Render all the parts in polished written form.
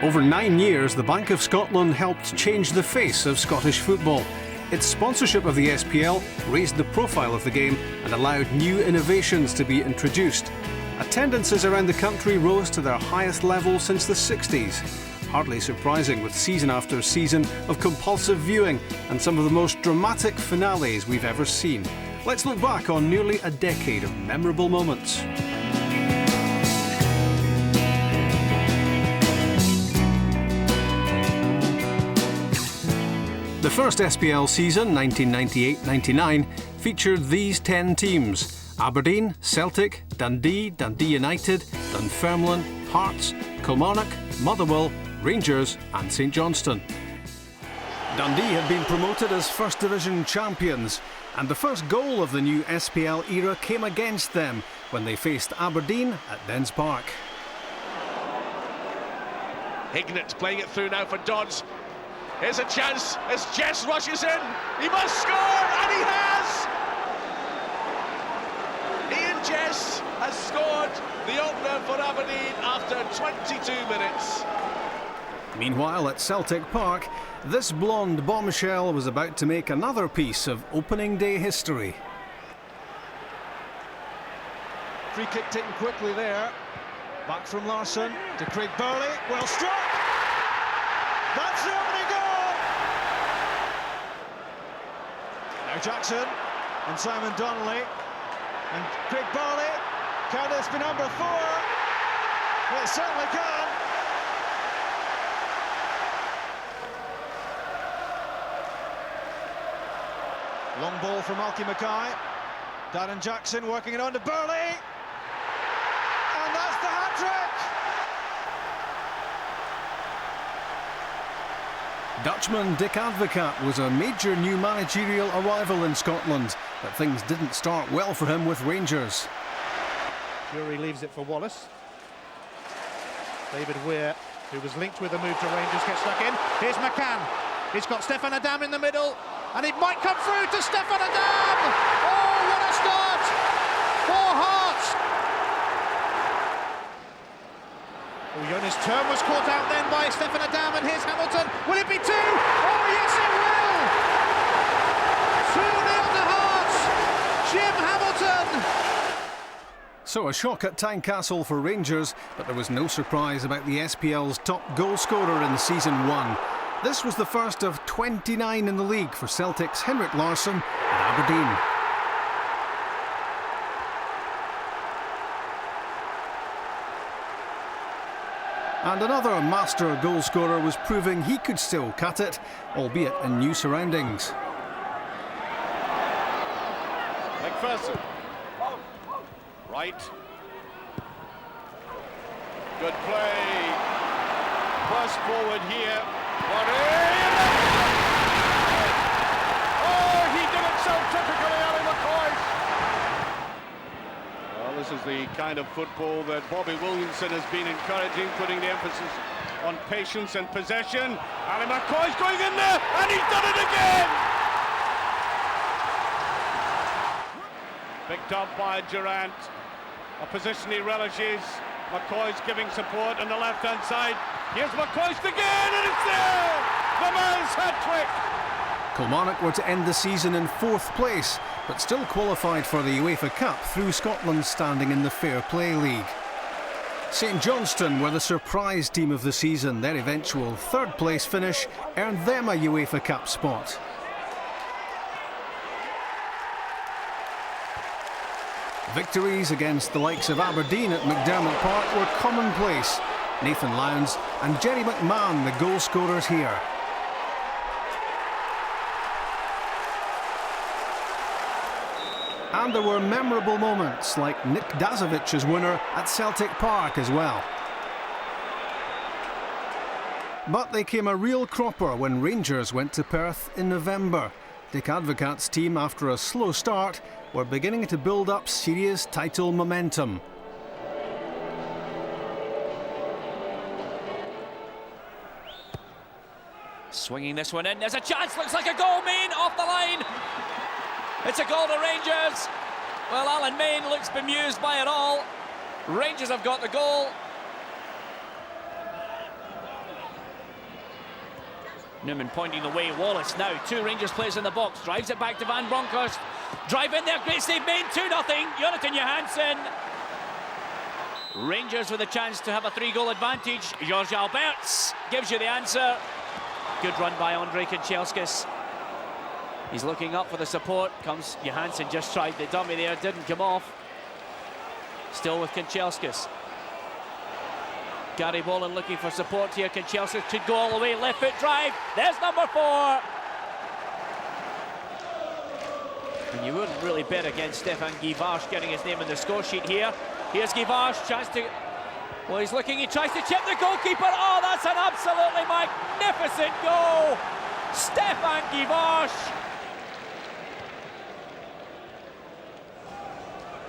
Over 9 years, the Bank of Scotland helped change the face of Scottish football. Its sponsorship of the SPL raised the profile of the game and allowed new innovations to be introduced. Attendances around the country rose to their highest level since the 60s. Hardly surprising with season after season of compulsive viewing and some of the most dramatic finales we've ever seen. Let's look back on nearly a decade of memorable moments. The first SPL season, 1998-99, featured these 10 teams: Aberdeen, Celtic, Dundee, Dundee United, Dunfermline, Hearts, Kilmarnock, Motherwell, Rangers and St Johnstone. Dundee had been promoted as First Division champions, and the first goal of the new SPL era came against them when they faced Aberdeen at Dens Park. Hignett playing it through now for Dodds. Here's a chance as Jess rushes in. He must score, and he has! Ian Jess has scored the opener for Aberdeen after 22 minutes. Meanwhile, at Celtic Park, this blonde bombshell was about to make another piece of opening day history. Free kick taken quickly there. Back from Larsson to Craig Burley. Well struck! That's the opening goal! Now Jackson and Simon Donnelly and Craig Burley. Can this be number 4? It certainly can. Long ball from Malky Mackay. Darren Jackson working it on to Burley. And that's the hat-trick! Dutchman Dick Advocaat was a major new managerial arrival in Scotland, but things didn't start well for him with Rangers. Fury leaves it for Wallace. David Weir, who was linked with a move to Rangers, gets stuck in. Here's McCann. He's got Stefan Adam in the middle, and it might come through to Stefan Adam! Oh, what a start for Hearts! Oh, Jonas Thurm was caught out then by Stefan Adam, and here's Hamilton. Will it be 2? Oh, yes, it will! 2-0 to Hearts! Jim Hamilton! So a shock at Tynecastle for Rangers, but there was no surprise about the SPL's top goal scorer in season 1. This was the first of 29 in the league for Celtic's Henrik Larsson at Aberdeen. And another master goalscorer was proving he could still cut it, albeit in new surroundings. McPherson. Right. Good play. Burst forward here. Oh, he did it so typically, Ali McCoy. Well, this is the kind of football that Bobby Williamson has been encouraging, putting the emphasis on patience and possession. Ali McCoy's going in there, and he's done it again! Picked up by Durant, a position he relishes. McCoy's giving support on the left-hand side. Here's McCoy again, and it's there! The man's hat-trick! Kilmarnock were to end the season in 4th place, but still qualified for the UEFA Cup through Scotland's standing in the Fair Play League. St Johnstone were the surprise team of the season. Their eventual 3rd place finish earned them a UEFA Cup spot. Victories against the likes of Aberdeen at McDermott Park were commonplace. Nathan Lowndes and Jerry McMahon, the goal scorers here. And there were memorable moments like Nick Dazovic's winner at Celtic Park as well. But they came a real cropper when Rangers went to Perth in November. Dick Advocaat's team, after a slow start, were beginning to build up serious title momentum. Swinging this one in, there's a chance, looks like a goal. Main off the line. It's a goal to Rangers. Well, Alan Main looks bemused by it all. Rangers have got the goal. Newman pointing the way. Wallace now, 2 Rangers players in the box. Drives it back to Van Bronckhorst. Drive in there, great save made, 2-0. Jonathan Johansson. Rangers with a chance to have a 3-goal advantage. George Alberts gives you the answer. Good run by Andrei Kanchelskis. He's looking up for the support. Comes Johansson, just tried the dummy there, didn't come off. Still with Kanchelskis. Gary Boland looking for support here. Kanchelskis could go all the way. Left foot drive. There's number 4. And you wouldn't really bet against Stefan Givarch getting his name in the score sheet here. Here's Givarch, chance to... Well, he's looking, he tries to chip the goalkeeper. Oh, that's an absolutely magnificent goal. Stefan Givarch.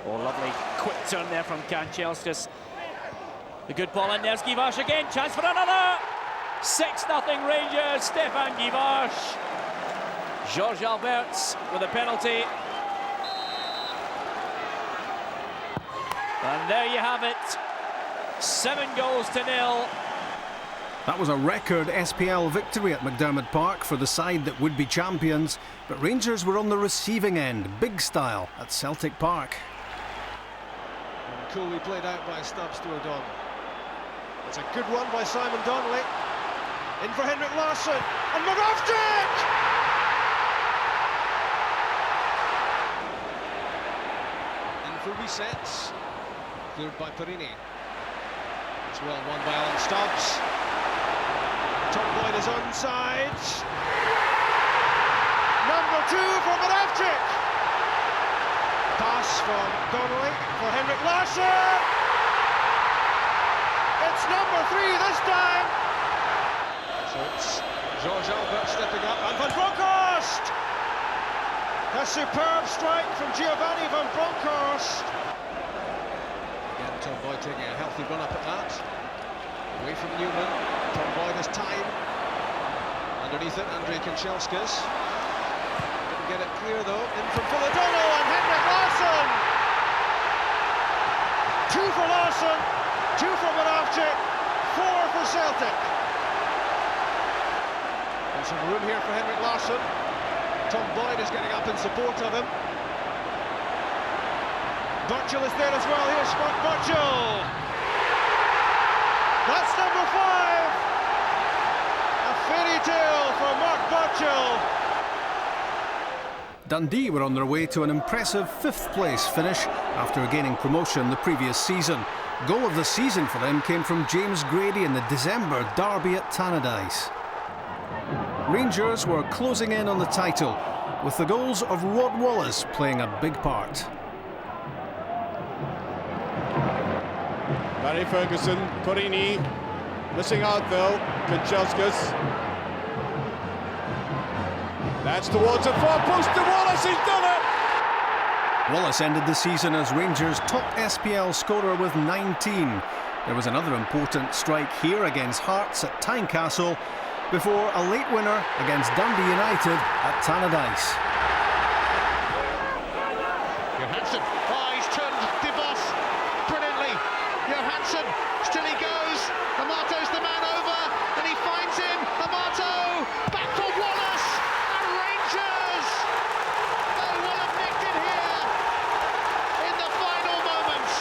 Oh, lovely quick turn there from Kanchelskis. The good ball in, there's Givarch again, chance for another! 6-0 Rangers, Stefan Givarch. George Alberts with a penalty. And there you have it, 7-0. That was a record SPL victory at McDermott Park for the side that would be champions, but Rangers were on the receiving end, big style, at Celtic Park. And coolly played out by Stubbs to O'Donnell. It's a good one by Simon Donnelly. In for Henrik Larsson, and Moravcik! In for resets, cleared by Perini. It's well won by Alan Stubbs. Tom Boyd is onside. Number 2 for Moravcik. Pass from Donnelly for Henrik Larsson. It's number 3 this time. So it's George Albert stepping up, and Van Bronckhorst! A superb strike from Giovanni Van Bronckhorst. Again, Tom Boyd taking a healthy run up at that. Away from Newman. Tom Boyd has time. Underneath it, Andrei Kanchelskis. Didn't get it clear though. In from Phil O'Donnell and Henrik Larsson. 2 for Larsson, 2 for Moravcik, 4 for Celtic. And some room here for Henrik Larsson. Tom Boyd is getting up in support of him. Burchell is there as well. Here's Mark Burchell. That's number 5. A fairy tale for Mark Burchell. Dundee were on their way to an impressive 5th place finish after gaining promotion the previous season. Goal of the season for them came from James Grady in the December derby at Tannadice. Rangers were closing in on the title, with the goals of Rod Wallace playing a big part. Barry Ferguson, Perini, missing out though, Kanchelskis. That's towards the far post to Wallace, he's done it! Wallace ended the season as Rangers' top SPL scorer with 19. There was another important strike here against Hearts at Tynecastle before a late winner against Dundee United at Tannadice. Johansson, he's turned DeVos brilliantly. Johansson, still he goes. Amato's the man over, and he finds him. Amato, back for Wallace, and Rangers! They will have nicked it here in the final moments.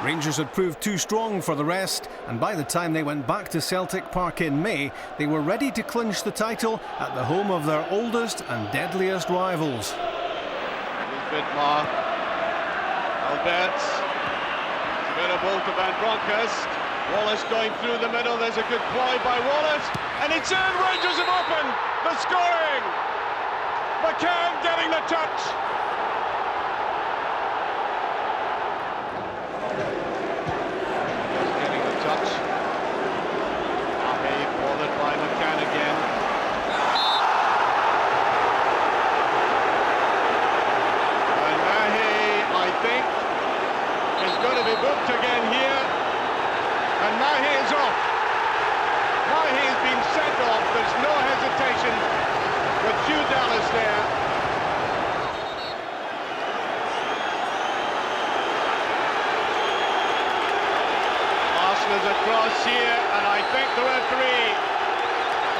Rangers had proved too strong for the rest, and by the time they went back to Celtic Park in May, they were ready to clinch the title at the home of their oldest and deadliest rivals. Vidmar, Alberts, a bit of ball to Van Bronckhorst. Wallace going through the middle, there's a good ploy by Wallace, and it's in, Rangers have opened the scoring! McCann getting the touch. Getting the touch. Ahe bothered by McCann again. I think is going to be booked again here, and Mahe is off. Mahe has been sent off. There's no hesitation with Hugh Dallas there.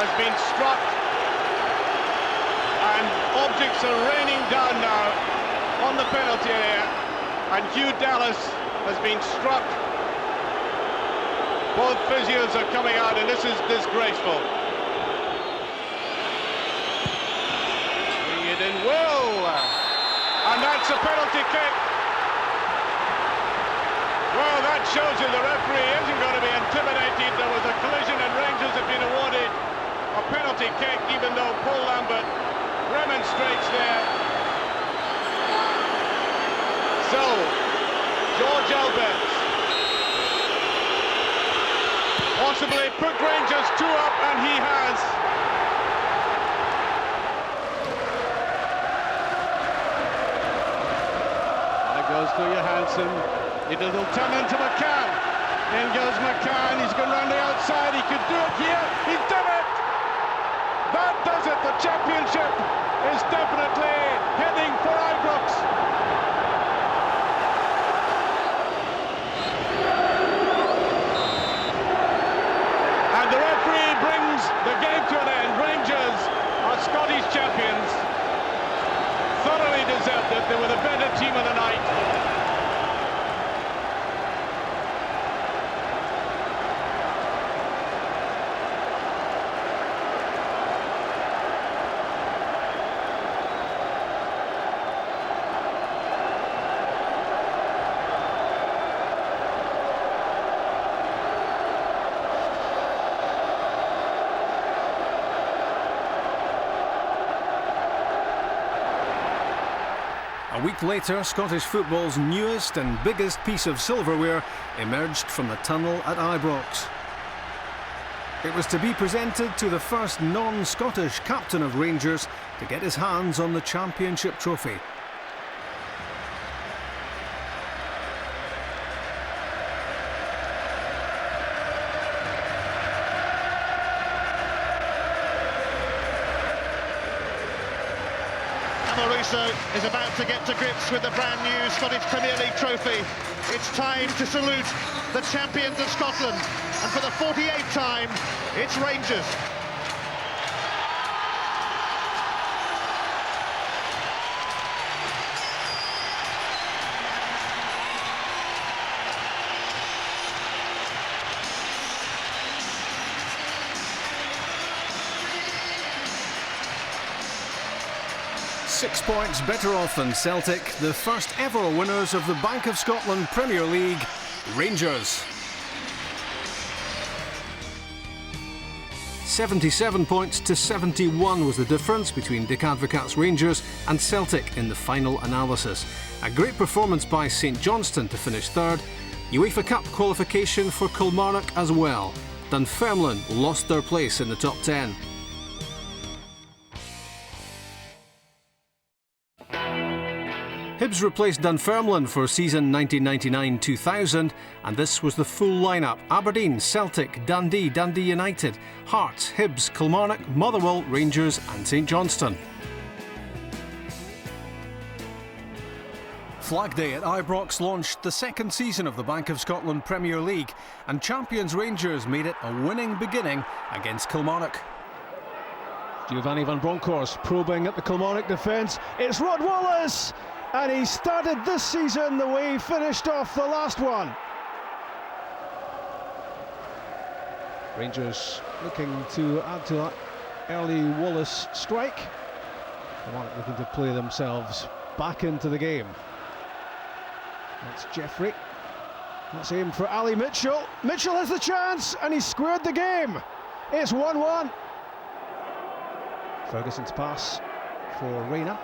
has been struck, and objects are raining down now on the penalty area, and Hugh Dallas has been struck. Both physios are coming out, and this is disgraceful. Bring it in well, and that's a penalty kick. Well, that shows you the referee isn't going to be intimidated. There was a collision and Rangers have been awarded a penalty kick, even though Paul Lambert remonstrates there. So, George Alberts possibly put Rangers 2 up, and he has. There goes to Johansson. It'll turn into McCann. In goes McCann. He's going round the outside. He could do it here. He's done it. That does it. The championship is definitely heading for Ibrox. And the referee brings the game to an end. Rangers are Scottish champions. Thoroughly deserved it. They were the better team of the night. A week later, Scottish football's newest and biggest piece of silverware emerged from the tunnel at Ibrox. It was to be presented to the first non-Scottish captain of Rangers to get his hands on the championship trophy. Is about to get to grips with the brand new Scottish Premier League trophy. It's time to salute the champions of Scotland, and for the 48th time, it's Rangers. Six points better off than Celtic, the first ever winners of the Bank of Scotland Premier League, Rangers. 77 points to 71 was the difference between Dick Advocat's Rangers and Celtic in the final analysis. A great performance by St Johnstone to finish third. UEFA Cup qualification for Kilmarnock as well. Dunfermline lost their place in the top 10. Hibs replaced Dunfermline for season 1999-2000, and this was the full lineup: Aberdeen, Celtic, Dundee, Dundee United, Hearts, Hibs, Kilmarnock, Motherwell, Rangers and St Johnstone. Flag Day at Ibrox launched the second season of the Bank of Scotland Premier League, and champions Rangers made it a winning beginning against Kilmarnock. Giovanni van Bronckhorst probing at the Kilmarnock defence. It's Rod Wallace! And he started this season the way he finished off the last one. Rangers looking to add to that early Wallace strike. Kilmarnock looking to play themselves back into the game. That's Jeffrey. That's aimed for Ali Mitchell. Mitchell has the chance and he squared the game. It's 1-1. Ferguson's pass for Reyna.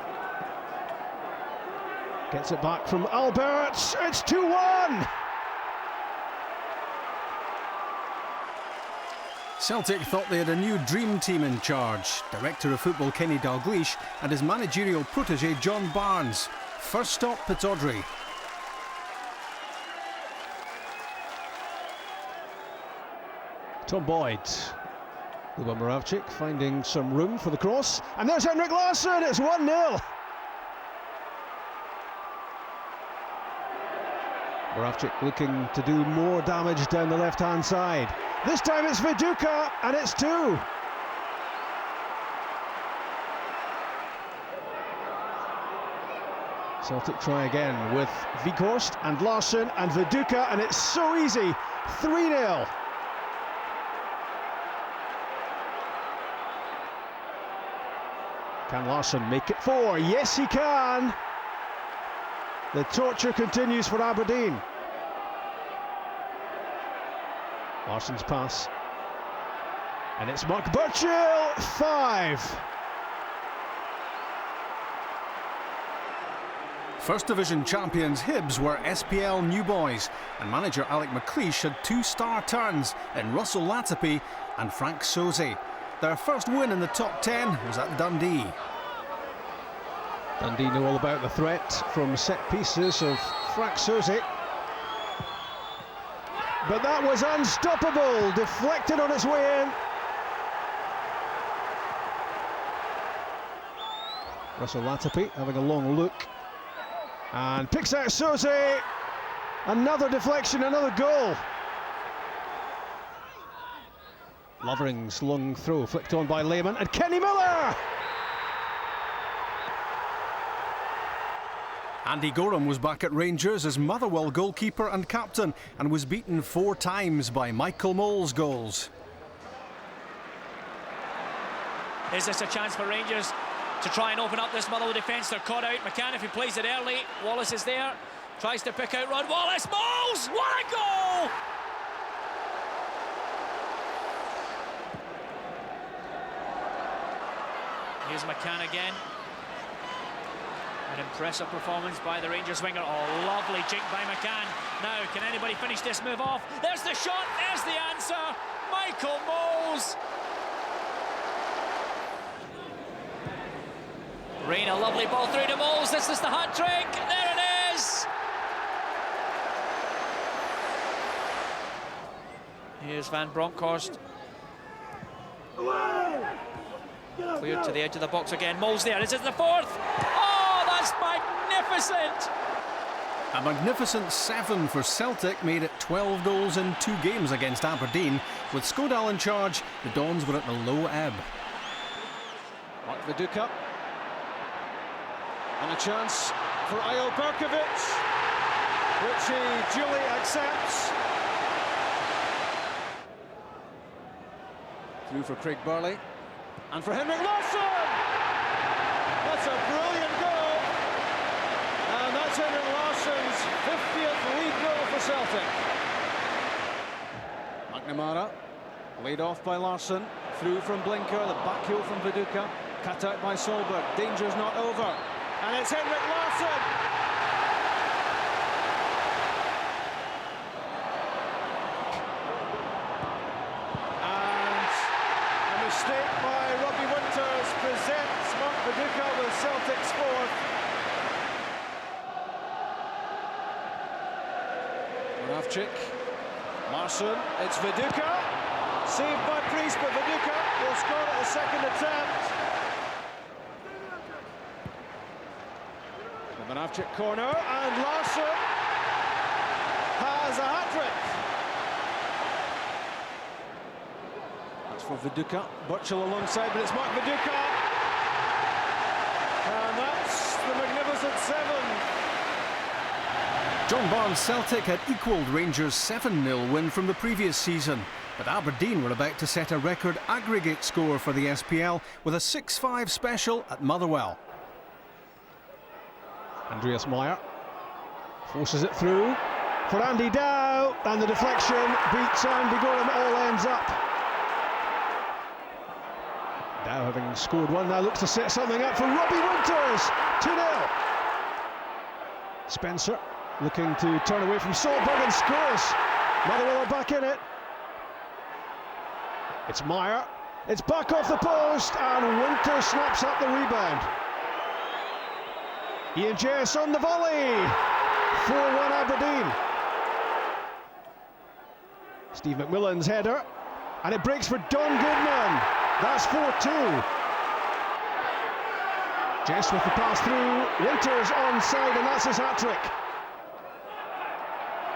Gets it back from Alberts. It's 2-1. Celtic thought they had a new dream team in charge. Director of football Kenny Dalglish and his managerial protégé John Barnes. First stop Pittodrie. Tom Boyd. Luba Moravcik finding some room for the cross. And there's Henrik Larsson. It's 1-0. Moravcik looking to do more damage down the left-hand side. This time it's Viduka, and it's 2. Celtic try again with Weghorst and Larsson and Viduka, and it's so easy. 3-0. Can Larsson make it 4? Yes, he can. The torture continues for Aberdeen. Larsson's pass. And it's Mark Burchill, 5. First Division champions Hibs were SPL new boys, and manager Alec McLeish had 2 star turns in Russell Latapi and Frank Soze. Their first win in the top 10 was at Dundee. Dundee know all about the threat from set pieces of Frank Soze. But that was unstoppable, deflected on its way in. Russell Latapi having a long look and picks out Soze. Another deflection, another goal. Lovering's long throw flicked on by Lehmann, and Kenny Miller! Andy Gorham was back at Rangers as Motherwell goalkeeper and captain, and was beaten 4 times by Michael Mole's goals. Is this a chance for Rangers to try and open up this Motherwell defence? They're caught out. McCann, if he plays it early, Wallace is there, tries to pick out Rod Wallace. Moles! What a goal! Here's McCann again. An impressive performance by the Rangers winger. Oh, lovely jink by McCann. Now, can anybody finish this move off? There's the shot, there's the answer. Michael Moles. Rain, a lovely ball through to Moles. This is the hat-trick. There it is. Here's Van Bronckhorst. Cleared to the edge of the box again. Moles there. Is it the 4th? Oh, that's magnificent. A magnificent 7 for Celtic made it 12 goals in 2 games against Aberdeen. With Skodal in charge, the Dons were at the low ebb. Mark Viduka. And a chance for Ayo Berkovic, which he duly accepts. Through for Craig Burley. And for Henrik Larsson! That's a brilliant goal. And that's Henrik Larsson's 50th league goal for Celtic. McNamara, laid off by Larsson. Through from Blinker, the back heel from Viduka. Cut out by Solberg. Danger's not over. And it's Henrik Larsson. And a mistake by Robbie Winters presents Mark Viduka with Celtic's 4th. Moravchik, Larsson, it's Viduka. Saved by Priest, but Viduka will score at the second attempt. Moravchik corner, and Larsson has a hat-trick. That's for Viduka. Burchill alongside, but it's Mark Viduka. And that's the magnificent 7. John Barnes' Celtic had equalled Rangers' 7-0 win from the previous season, but Aberdeen were about to set a record aggregate score for the SPL with a 6-5 special at Motherwell. Andreas Meyer forces it through for Andy Dow, and the deflection beats Andy Gorham. All ends up. Dow, having scored 1, now looks to set something up for Robbie Winters. 2-0. Spencer looking to turn away from Solberg and scores. Motherwell are back in it. It's Meyer. It's back off the post, and Winters snaps up the rebound. Ian Jess on the volley. 4-1 Aberdeen. Steve McMillan's header, and it breaks for Don Goodman. That's 4-2. Jess with the pass through. Winters onside, and that's his hat-trick.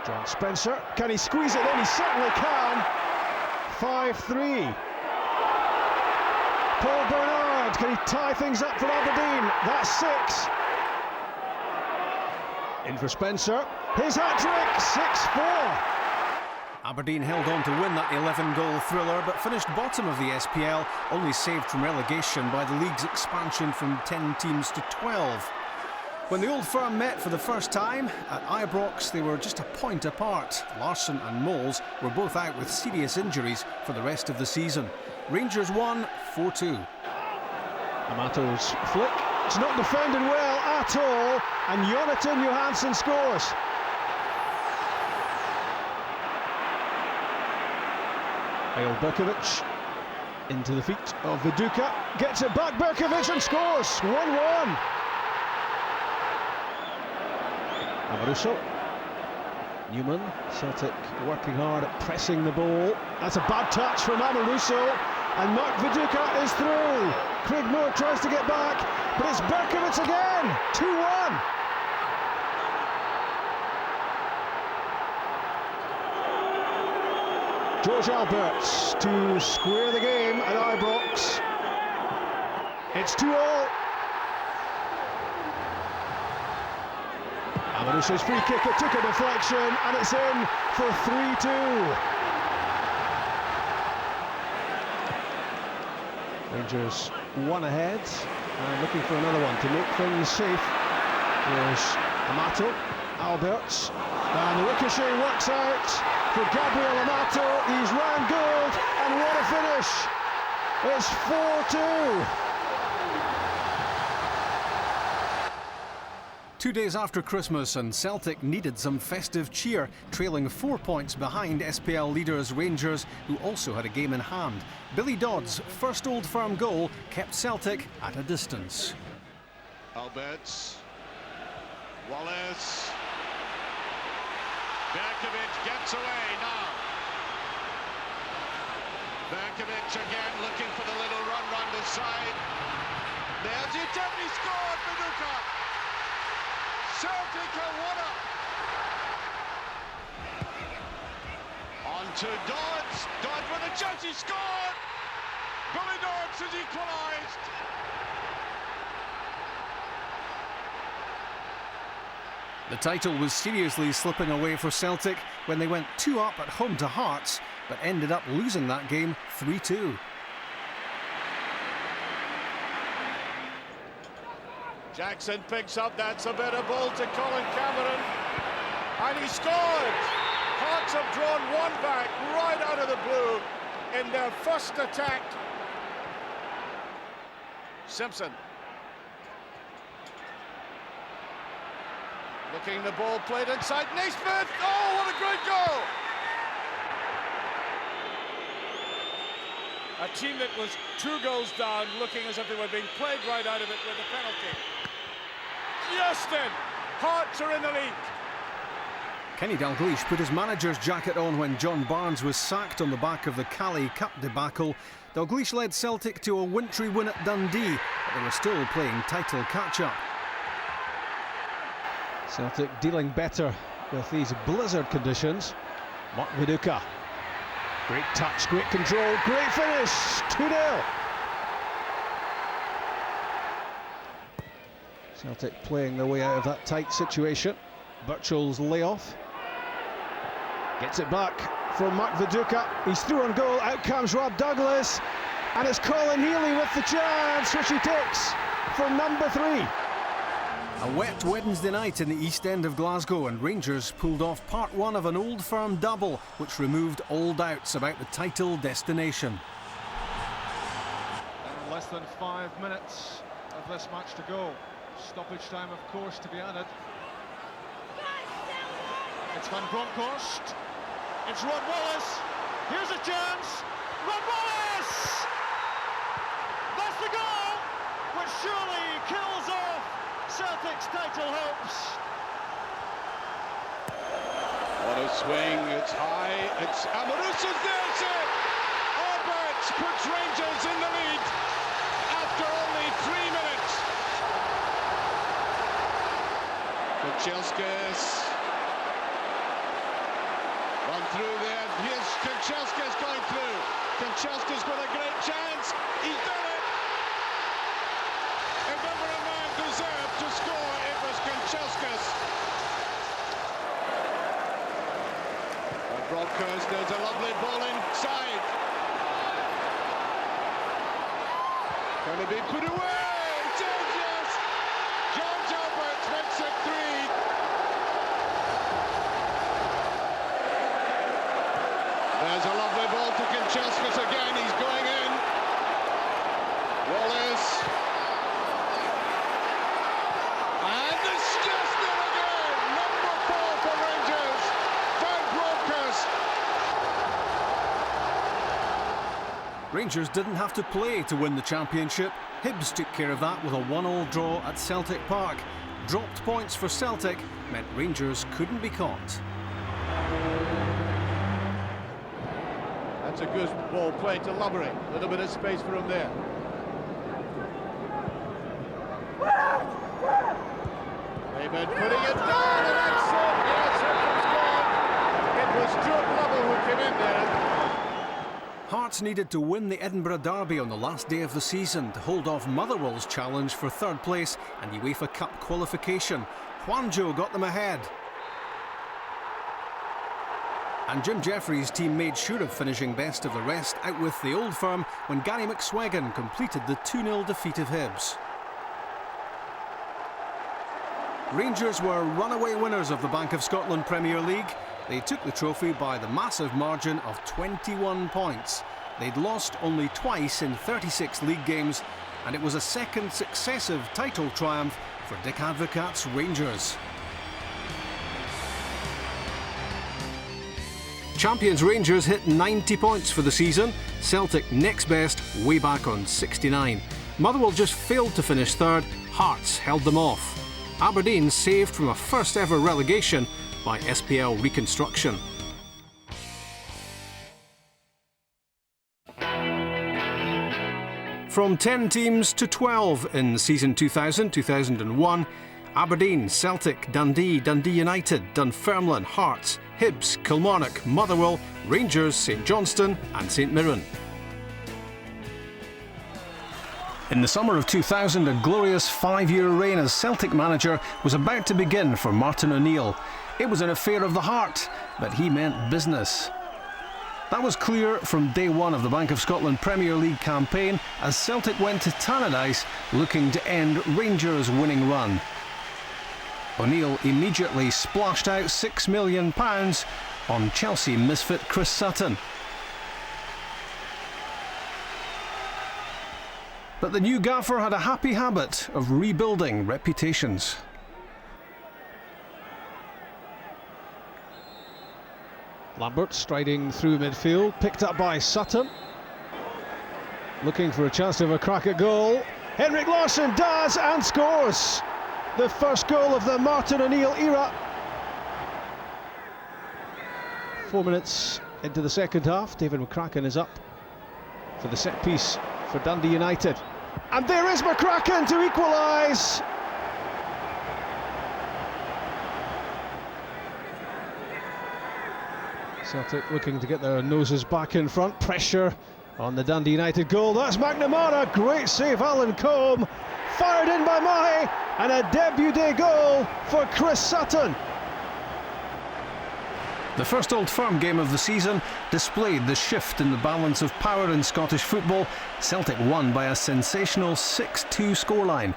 John Spencer, can he squeeze it in? He certainly can. 5-3. Paul Bernard, can he tie things up for Aberdeen? That's 6. In for Spencer. His hat-trick, 6-4. Aberdeen held on to win that 11-goal thriller, but finished bottom of the SPL, only saved from relegation by the league's expansion from 10 teams to 12. When the Old Firm met for the first time, at Ibrox they were just a point apart. Larsson and Moles were both out with serious injuries for the rest of the season. Rangers won 4-2. Amato's flick. It's not defended well at all, and Jonathan Johansson scores. Eyal Berkovic into the feet of Viduka, gets it back, Berkovic, and scores! 1-1. Amaruso. Newman, Celtic working hard at pressing the ball. That's a bad touch from Amaruso, and Mark Viduka is through. Craig Moore tries to get back, but it's Berkovic again! 2-1. George Alberts to square the game at Ibrox. It's 2-2. Amaruso's free kick, it took a deflection, and it's in for 3-2. Rangers one ahead, and looking for another one to make things safe. There's Amato, Alberts, and the ricochet works out for Gabriel Amato. He's ran gold, and what a finish! It's 4-2. 2 days after Christmas, and Celtic needed some festive cheer, trailing 4 points behind SPL leaders Rangers, who also had a game in hand. Billy Dodd's first Old Firm goal kept Celtic at a distance. Alberts, Wallace, Berkovic gets away now. Berkovic again looking for the little run round the side. There's the attempt, he scored, Viduka. Celtic have won up. On to Dodds. Dodds with a chance, he scored. Billy Dodds has equalised. The title was seriously slipping away for Celtic when they went 2-up at home to Hearts, but ended up losing that game 3-2. Jackson picks up, that's a better ball to Colin Cameron, and he scored! Hearts have drawn one back right out of the blue in their first attack. Simpson. Looking the ball played inside Naismith. Oh, what a great goal! A team that was 2 goals down, looking as if they were being played right out of it with a penalty. Yes then, Hearts are in the lead. Kenny Dalglish put his manager's jacket on when John Barnes was sacked on the back of the Cali Cup debacle. Dalglish led Celtic to a wintry win at Dundee, but they were still playing title catch-up. Celtic dealing better with these blizzard conditions. Mark Viduka. Great touch, great control, great finish. 2-0. Celtic playing their way out of that tight situation. Birchall's layoff. Gets it back from Mark Viduka. He's through on goal. Out comes Rob Douglas. And it's Colin Healy with the chance, which he takes for number 3. A wet Wednesday night in the East End of Glasgow, and Rangers pulled off part 1 of an Old Firm double, which removed all doubts about the title destination. And less than 5 minutes of this match to go. Stoppage time, of course, to be added. It's Van Bronckhorst. It's Rod Wallace. Here's a chance. Rod Wallace! That's the goal, which surely kills off Celtic's title hopes. What a swing, it's high, it's Amaruso's there, sir! Alberts puts Rangers in the lead after only 3 minutes. Kanchelskis run through there, here's Kanchelskis going through. Kanchelskis with a great chance, he's done it! If ever a man deserved to score, it was Kanchelskis. Broncos, there's a lovely ball inside. Can it be put away? Yes! George Alberts makes it 3. There's a lovely ball to Kanchelskis again. He's going in. Wallace. And it's just there again. Number 4 for Rangers. Van Bronckhorst. Rangers didn't have to play to win the championship. Hibs took care of that with a 1-1 draw at Celtic Park. Dropped points for Celtic meant Rangers couldn't be caught. That's a good ball played to Lumbery. A little bit of space for him there. David putting it down, and that's it. Yes, it was gone. It was Stuart Lovell who came in there. Hearts needed to win the Edinburgh Derby on the last day of the season to hold off Motherwell's challenge for third place and UEFA Cup qualification. Hwangjo got them ahead. And Jim Jeffries' team made sure of finishing best of the rest out with the Old Firm when Gary McSwagan completed the 2-0 defeat of Hibs. Rangers were runaway winners of the Bank of Scotland Premier League. They took the trophy by the massive margin of 21 points. They'd lost only twice in 36 league games, and it was a second successive title triumph for Dick Advocaat's Rangers. Champions Rangers hit 90 points for the season. Celtic next best, way back on 69. Motherwell just failed to finish third. Hearts held them off. Aberdeen saved from a first ever relegation by SPL reconstruction. From 10 teams to 12 in season 2000-2001, Aberdeen, Celtic, Dundee, Dundee United, Dunfermline, Hearts, Hibs, Kilmarnock, Motherwell, Rangers, St Johnstone and St Mirren. In the summer of 2000, a glorious 5-year reign as Celtic manager was about to begin for Martin O'Neill. It was an affair of the heart, but he meant business. That was clear from day one of the Bank of Scotland Premier League campaign as Celtic went to Tannadice looking to end Rangers' winning run. O'Neill immediately splashed out £6 million on Chelsea misfit Chris Sutton. But the new gaffer had a happy habit of rebuilding reputations. Lambert striding through midfield, picked up by Sutton. Looking for a chance to have a crack at goal. Henrik Larsson does and scores! The first goal of the Martin O'Neill era. 4 minutes into the second half, David McCracken is up for the set piece for Dundee United. And there is McCracken to equalise! Celtic looking to get their noses back in front. Pressure on the Dundee United goal. That's McNamara. Great save, Alan Combe. Fired in by Mahe. And a debut day goal for Chris Sutton. The first Old Firm game of the season displayed the shift in the balance of power in Scottish football. Celtic won by a sensational 6-2 scoreline.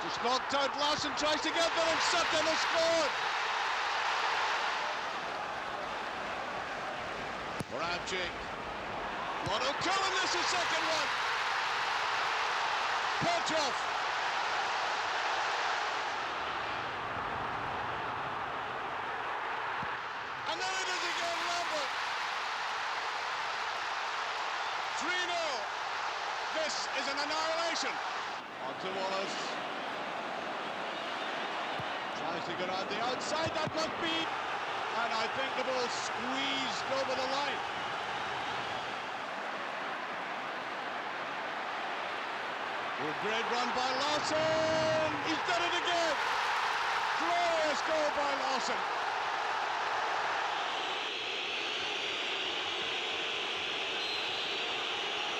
Just knocked out. Larsson tries to get there and Sutton has scored. Moravchik. Lotto Cullen, this is second one. Petrov. And then it is again Lambert. 3-0. This is an annihilation. On to Wallace. Tries to get on the outside, that must be. And I think the ball squeezed over the line. A great run by Larsson. He's done it again. Glorious goal by Larsson.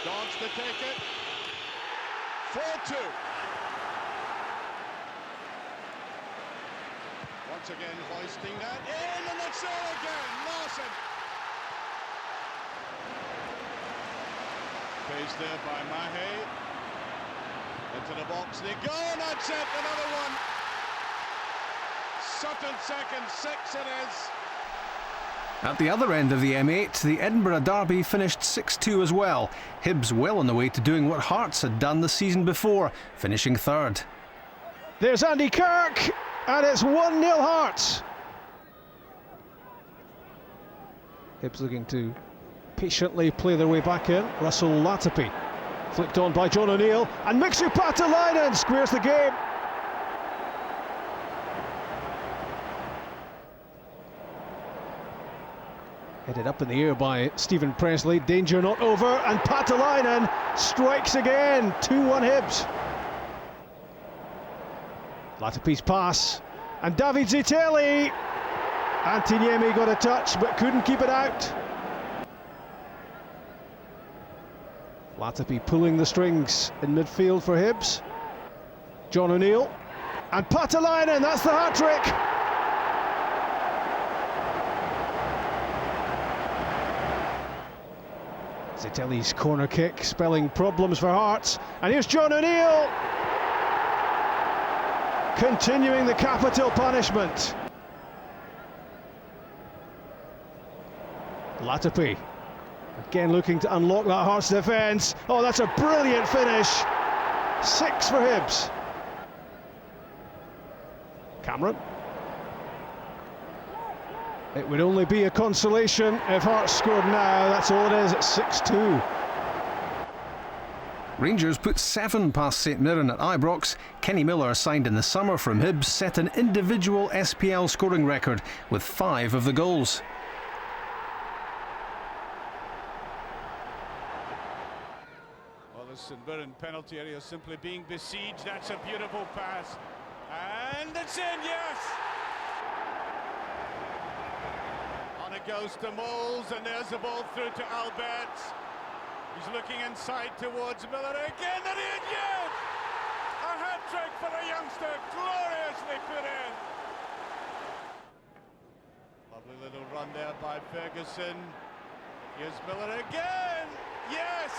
Dons to take it. 4-2. once again hoisting that in, and it's there again, Larson. Paced there by Mahe. Into the box they go, and that's it, another one. Sutton second, 6 it is. At the other end of the M8, the Edinburgh Derby finished 6-2 as well. Hibs well on the way to doing what Hearts had done the season before, finishing third. There's Andy Kirk, and it's 1-0 Hearts. Hibs looking to patiently play their way back in. Russell Latapi flicked on by John O'Neill, and Mixu Patalainen squares the game. Headed up in the air by Stephen Presley, danger not over, and Patalainen strikes again, 2-1 Hibs. Latapi's pass, and David Zitelli. Antiniemi got a touch, but couldn't keep it out. Latapi pulling the strings in midfield for Hibs. John O'Neill, and Patalainen, that's the hat-trick. Zitelli's corner kick spelling problems for Hearts, and here's John O'Neill continuing the capital punishment. Latapi again looking to unlock that Hearts defence. Oh, that's a brilliant finish. 6 for Hibs. Cameron. It would only be a consolation if Hearts scored now. That's all it is, it's 6-2. Rangers put 7 past St Mirren at Ibrox. Kenny Miller, signed in the summer from Hibs, set an individual SPL scoring record with 5 of the goals. Well, the St Mirren penalty area simply being besieged. That's a beautiful pass. And it's in, yes! On it goes to Moles, and there's the ball through to Albert. He's looking inside towards Miller again, and yes! A hat-trick for the youngster, gloriously put in. Lovely little run there by Ferguson. Here's Miller again, yes!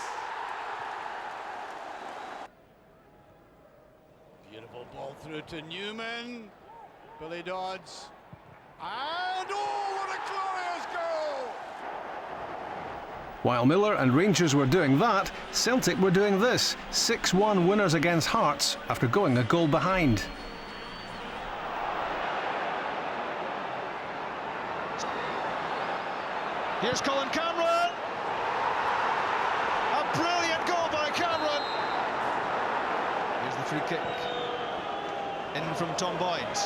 Beautiful ball through to Newman. Billy Dodds. And oh, what a glorious goal! While Miller and Rangers were doing that, Celtic were doing this. 6-1 winners against Hearts after going a goal behind. Here's Colin Cameron. A brilliant goal by Cameron. Here's the free kick. In from Tom Boyd.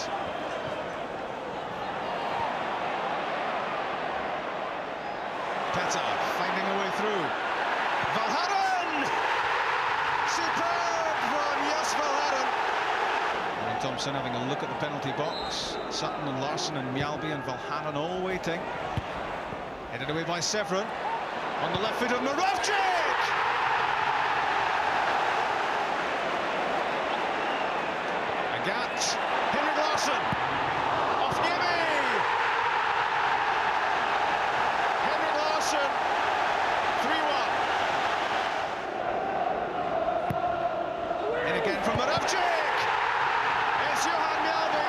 Peta finding a way through. Valharan! Superb from Jas Valharan. And Thompson having a look at the penalty box. Sutton and Larson and Mjalby and Valharan all waiting. Headed away by Severin. On the left foot of Moravcik! Agat. Henrik Larsson. Off Niemi! Henrik Larsson. 3-1. In again from Moravcik! It's Johan Mjalby.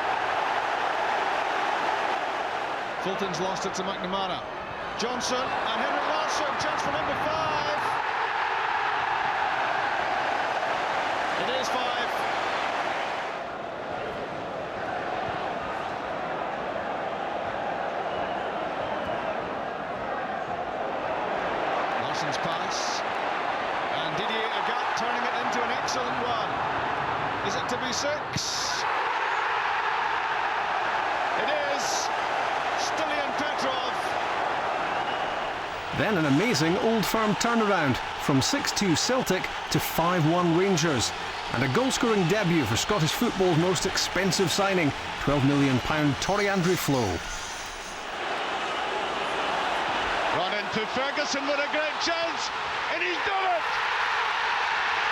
Fulton's lost it to McNamara. Johnson and Henrik Larsson, chance for number 5. It is 5. Larson's pass, and Didier Agat turning it into an excellent one. Is it to be 6? It is. Stilian Petrov. Then an amazing Old Firm turnaround from 6-2 Celtic to 5-1 Rangers. And a goal-scoring debut for Scottish football's most expensive signing, £12 million Toriandre Flo. Run into Ferguson with a great chance, and he's done it!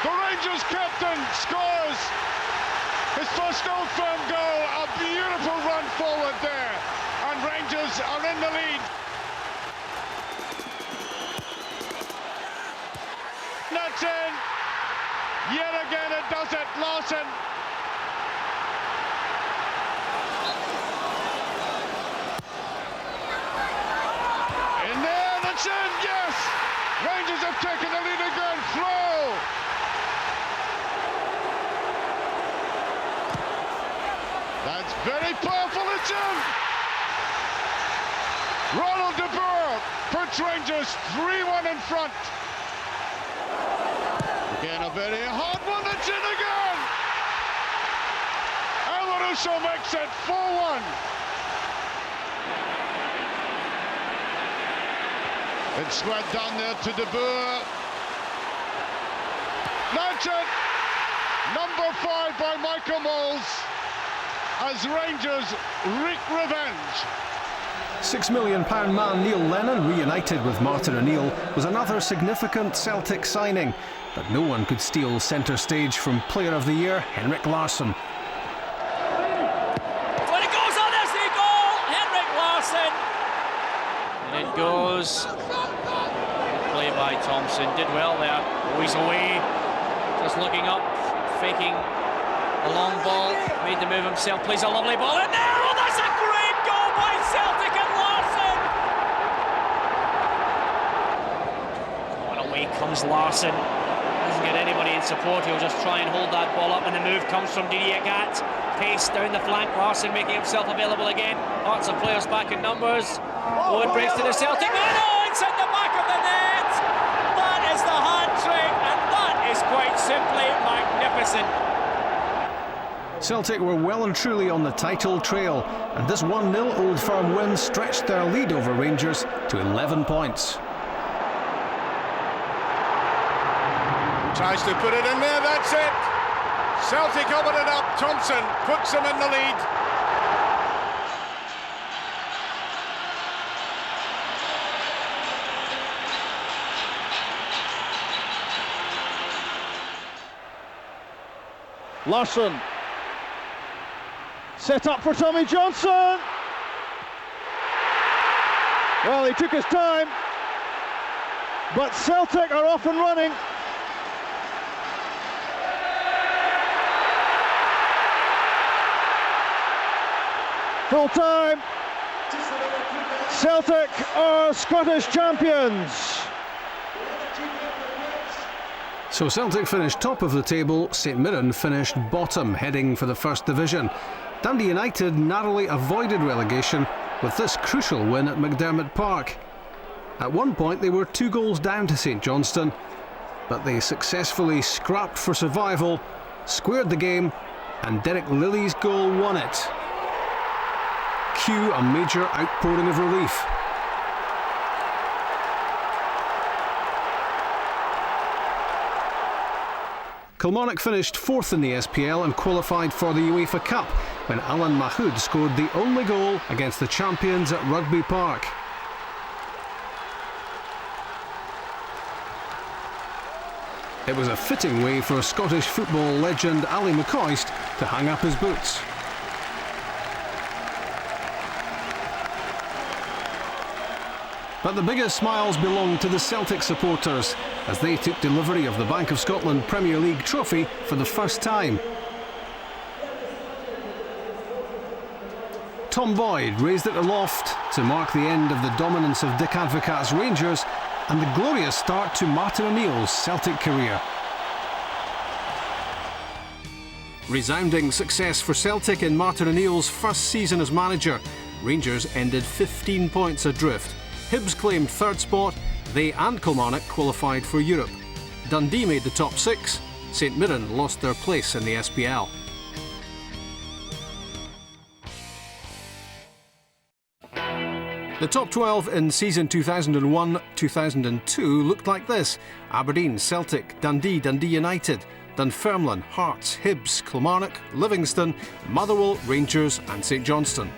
The Rangers captain scores! His first Old Firm goal, a beautiful run forward there, and Rangers are in the lead. That's in. Yet again it does it, Larson. In there, that's in, yes! Rangers have taken the lead again, throw! That's very powerful, it's in! Ronald de Boer puts Rangers 3-1 in front. Again, a very hard one, it's in again! Alvaruso makes it 4-1. It's squared down there to de Boer. That's it! Number 5 by Michael Moles as Rangers wreak revenge. £6 million man Neil Lennon, reunited with Martin O'Neill, was another significant Celtic signing, but no one could steal centre stage from Player of the Year Henrik Larsson. When it goes on, there's the goal! Henrik Larsson! And it goes. Good play by Thompson, did well there. Oh, he's away. Just looking up, faking a long ball, made the move himself, plays a lovely ball in there. Oh, that's a great goal by Celtic and Larsson! Oh, and away comes Larsson. Doesn't get anybody in support, he'll just try and hold that ball up, and the move comes from Didiagat. Pace down the flank, Larsson making himself available again. Lots of players back in numbers. Oh, it breaks to the Celtic man. Oh, it's at the back of the net! That is the hat-trick, and that is quite simply magnificent. Celtic were well and truly on the title trail, and this 1-0 Old Firm win stretched their lead over Rangers to 11 points. Tries to put it in there, that's it! Celtic open it up, Thompson puts them in the lead. Larsson. Set up for Tommy Johnson. Well, he took his time, but Celtic are off and running. Full time. Celtic are Scottish champions. So Celtic finished top of the table, St Mirren finished bottom, heading for the First Division. Dundee United narrowly avoided relegation with this crucial win at McDermott Park. At one point they were 2 goals down to St Johnstone, but they successfully scrapped for survival, squared the game, and Derek Lilly's goal won it. Cue a major outpouring of relief. Kilmarnock finished 4th in the SPL and qualified for the UEFA Cup when Alan Mahood scored the only goal against the champions at Rugby Park. It was a fitting way for Scottish football legend Ali McCoist to hang up his boots. But the biggest smiles belonged to the Celtic supporters as they took delivery of the Bank of Scotland Premier League trophy for the first time. Tom Boyd raised it aloft to mark the end of the dominance of Dick Advocat's Rangers and the glorious start to Martin O'Neill's Celtic career. Resounding success for Celtic in Martin O'Neill's first season as manager. Rangers ended 15 points adrift. Hibs claimed 3rd spot, they and Kilmarnock qualified for Europe. Dundee made the top 6, St Mirren lost their place in the SPL. The top 12 in season 2001-2002 looked like this: Aberdeen, Celtic, Dundee, Dundee United, Dunfermline, Hearts, Hibs, Kilmarnock, Livingston, Motherwell, Rangers and St Johnstone.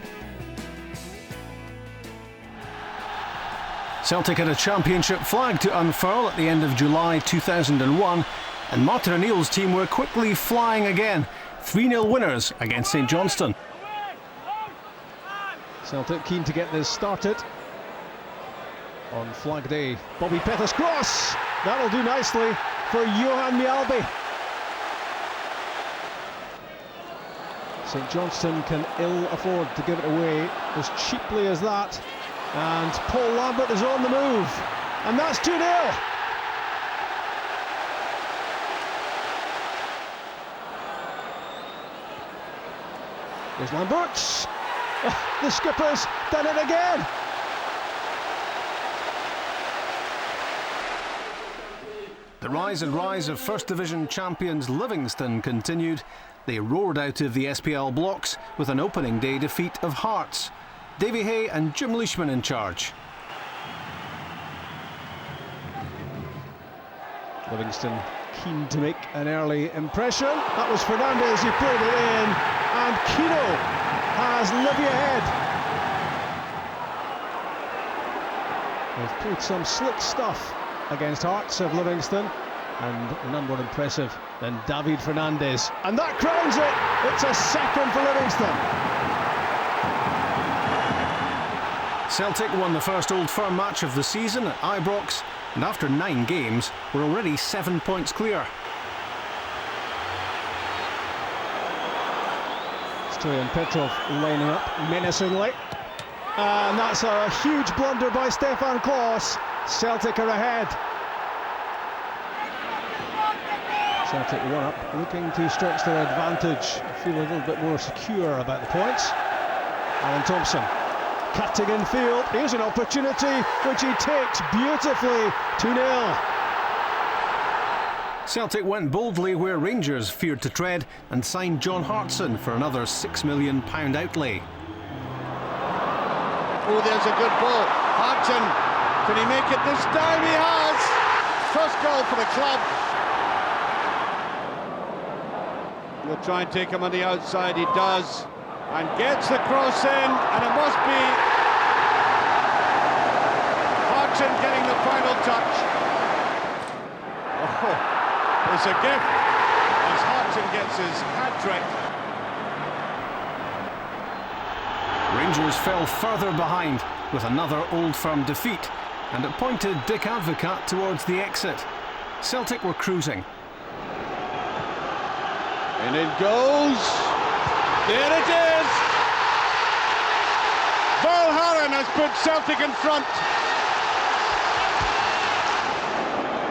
Celtic had a championship flag to unfurl at the end of July 2001. And Martin O'Neill's team were quickly flying again. 3-0 winners against St Johnstone. Celtic keen to get this started on Flag Day. Bobby Pettis cross. That'll do nicely for Johan Mjalby. St Johnstone can ill afford to give it away as cheaply as that. And Paul Lambert is on the move. And that's 2-0. There's Lambert. Oh, the skipper's done it again. The rise and rise of First Division champions Livingston continued. They roared out of the SPL blocks with an opening day defeat of Hearts. Davy Hay and Jim Leishman in charge. Livingston keen to make an early impression. That was Fernandez who played it in, and Kino has Livy ahead. They've played some slick stuff against Hearts of Livingston, and none more impressive than David Fernandez. And that crowns it! It's a second for Livingston. Celtic won the first Old Firm match of the season at Ibrox, and after 9 games, were already 7 points clear. Stoyan Petrov lining up menacingly. And that's a huge blunder by Stefan Klos. Celtic are ahead. Celtic 1 up, looking to stretch their advantage, feel a little bit more secure about the points. Alan Thompson cutting in field. Here's an opportunity which he takes beautifully. 2-0. Celtic went boldly where Rangers feared to tread and signed John Hartson for another £6 million outlay. Oh, there's a good ball. Hartson, can he make it this time? He has! First goal for the club. We'll try and take him on the outside, he does. And gets the cross in, and it must be Hartson getting the final touch. Oh, it's a gift as Hartson gets his hat-trick. Rangers fell further behind with another Old Firm defeat, and it pointed Dick Advocat towards the exit. Celtic were cruising. And it goes. There it is. Valharan has put Celtic in front.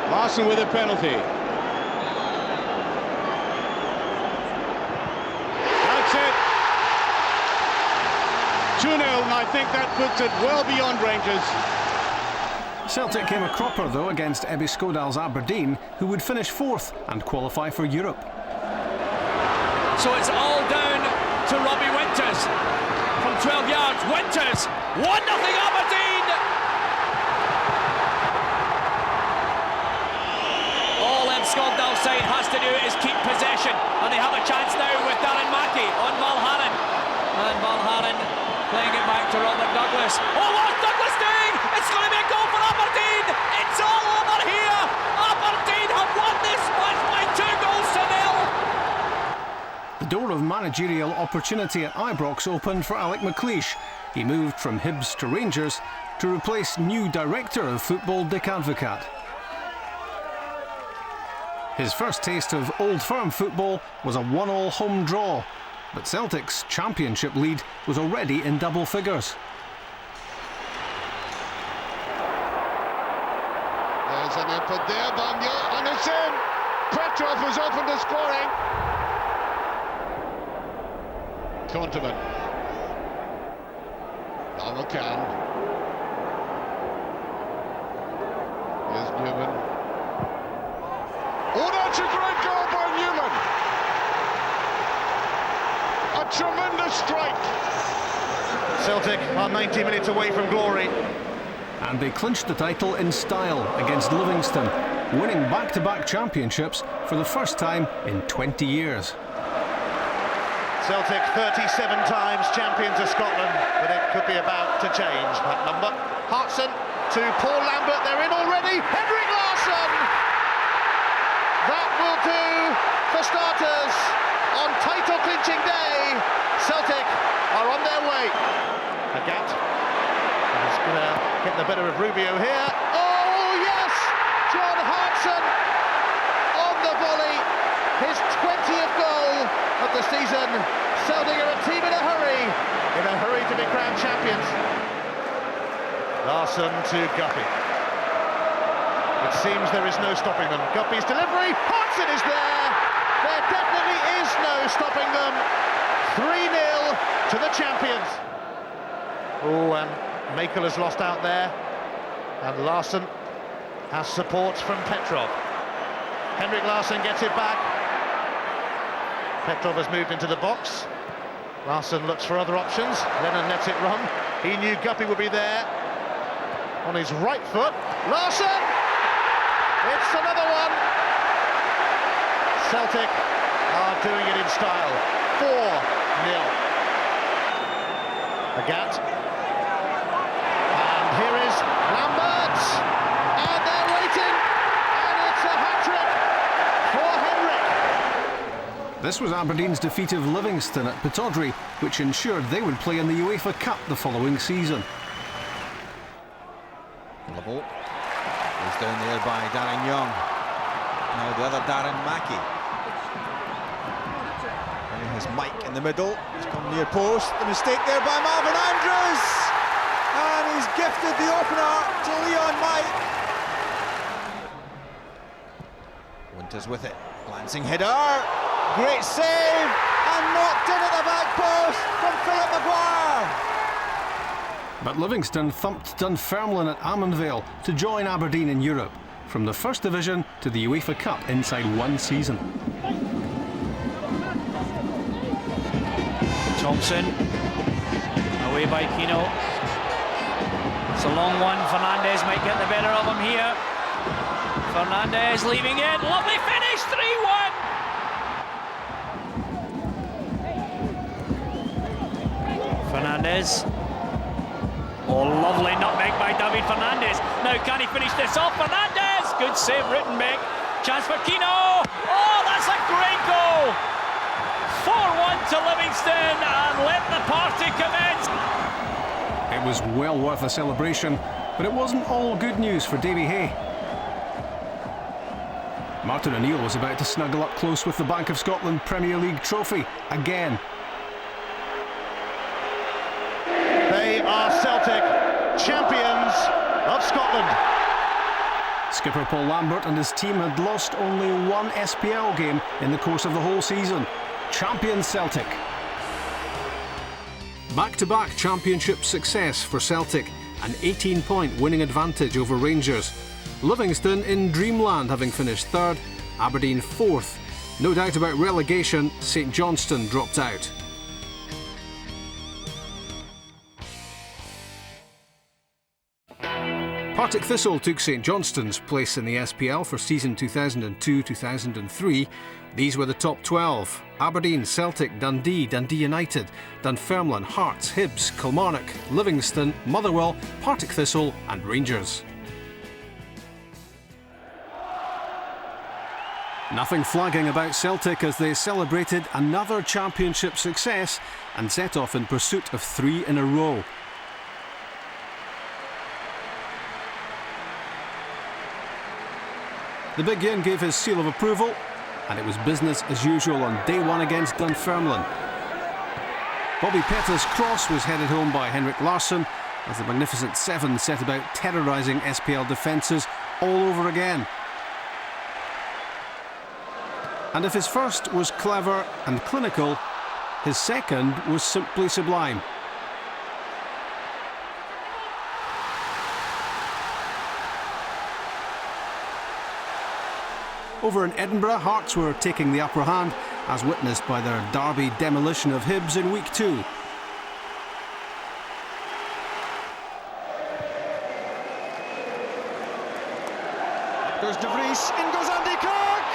Larson with a penalty. That's it. 2-0, and I think that puts it well beyond Rangers. Celtic came a cropper though against Ebbe Skodal's Aberdeen, who would finish 4th and qualify for Europe. So it's all down to Robbie Winters from 12 yards. Winters, 1-0 Aberdeen. All Skodal's side has to do is keep possession, and they have a chance now with Darren Mackey on Valharan. And Valharan playing it back to Robert Douglas. Oh, what's Douglas doing? It's going to be a goal for Aberdeen. It's all over here. Aberdeen have won this match by 2 goals to 0. The door of managerial opportunity at Ibrox opened for Alec McLeish. He moved from Hibs to Rangers to replace new director of football Dick Advocat. His first taste of Old Firm football was a 1-1 home draw, but Celtic's championship lead was already in double figures. There's an input there, Bamyo, and it's in! Petrov has opened the scoring. Konterman. Now McCann. Here's Newman. Oh, that's a great goal by Newman! A tremendous strike! Celtic are 90 minutes away from glory. And they clinched the title in style against Livingston, winning back-to-back championships for the first time in 20 years. Celtic 37 times champions of Scotland, but it could be about to change that number. Hartson to Paul Lambert, they're in already. Henrik Larsson! That will do for starters. On title clinching day, Celtic are on their way. Agat is going to get the better of Rubio here. Oh yes, John Hartson on the volley, his 20th goal of the season. Celtic are a team in a hurry to be crowned champions. Larson to Guppy. It seems there is no stopping them. Guppy's delivery, Hartson is there. There definitely is no stopping them. 3-0 to the champions. Oh, and Makel has lost out there. And Larson has support from Petrov. Henrik Larsson gets it back. Petrov has moved into the box. Larsson looks for other options. Lennon lets it run. He knew Guppy would be there. On his right foot. Larsson! It's another one. Celtic are doing it in style. 4-0. Agat. And here is Lambert. And they're waiting. And it's a hat-trick for Henrik. This was Aberdeen's defeat of Livingston at Pittodrie, which ensured they would play in the UEFA Cup the following season. Level is down there by Darren Young. Now the other Darren Mackey. And he has Mike in the middle. He's come near post. The mistake there by Marvin Andrews. And he's gifted the opener to Leon Mike. Winters with it. Glancing header. Great save. And knocked in at the back post from Philip Maguire. But Livingston thumped Dunfermline at Almondvale to join Aberdeen in Europe, from the First Division to the UEFA Cup inside one season. Thompson, away by Kino. It's a long one. Fernandez might get the better of him here. Fernandez leaving it. Lovely finish, 3-1. Fernandez. Oh, lovely nutmeg by David Fernandez. Now can he finish this off? Fernandez! Good save, Rittenbeck. Chance for Kino. Oh, that's a great goal. 4-1 to Livingston, and let the party commence. It was well worth a celebration, but it wasn't all good news for Davy Hay. Martin O'Neill was about to snuggle up close with the Bank of Scotland Premier League trophy again. They are Celtic, champions of Scotland. Skipper Paul Lambert and his team had lost only one SPL game in the course of the whole season. Champion Celtic. Back-to-back championship success for Celtic, an 18-point winning advantage over Rangers. Livingston in dreamland, having finished third, Aberdeen fourth. No doubt about relegation, St Johnstone dropped out. Partick Thistle took St Johnstone's place in the SPL for season 2002-2003. These were the top 12. Aberdeen, Celtic, Dundee, Dundee United, Dunfermline, Hearts, Hibs, Kilmarnock, Livingston, Motherwell, Partick Thistle and Rangers. Nothing flagging about Celtic as they celebrated another championship success and set off in pursuit of 3 in a row. The Big Yin gave his seal of approval, and it was business as usual on day one against Dunfermline. Bobby Petta's cross was headed home by Henrik Larsson as the Magnificent Seven set about terrorising SPL defences all over again. And if his first was clever and clinical, his second was simply sublime. Over in Edinburgh, Hearts were taking the upper hand, as witnessed by their derby demolition of Hibs in week 2. Goes De Vries, in goes Andy Kirk!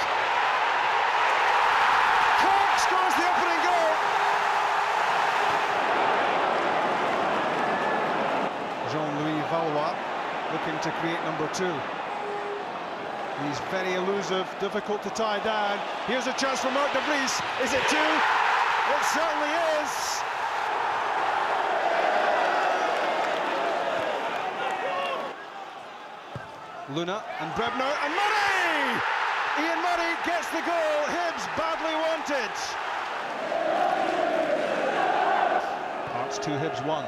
Kirk scores the opening goal! Jean-Louis Valois looking to create number 2. He's very elusive, difficult to tie down. Here's a chance for Mark de Vries. Is it two? It certainly is. Luna and Brebner and Murray! Ian Murray gets the goal. Hibs badly wanted. Hearts 2, Hibs 1.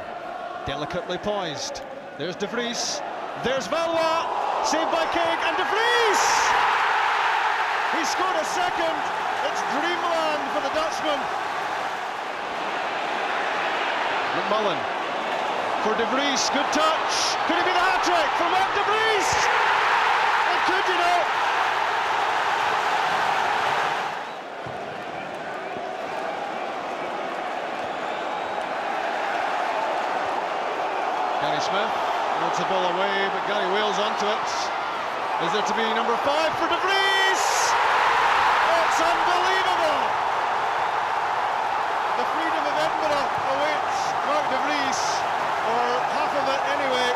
Delicately poised. There's de Vries. There's Valois. Saved by King and de Vries! He scored a second. It's dreamland for the Dutchman. McMullen for de Vries. Good touch. Could it be the hat-trick for Mark de Vries? It could, you know. Gary Smith nods the ball away, but Gary Wales onto it. Is there to be number 5 for de Vries? It's unbelievable! The freedom of Edinburgh awaits Mark de Vries, or half of it anyway.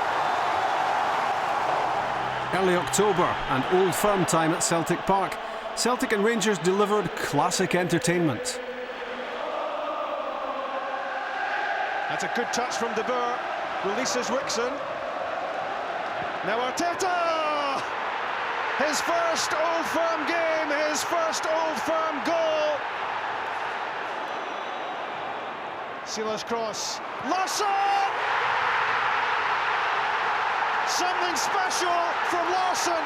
Early October and Old Firm time at Celtic Park. Celtic and Rangers delivered classic entertainment. That's a good touch from De Boer. Releases Wixon. Now Arteta! His first Old Firm game, his first Old Firm goal. Silas cross. Larsson! Something special from Larsson.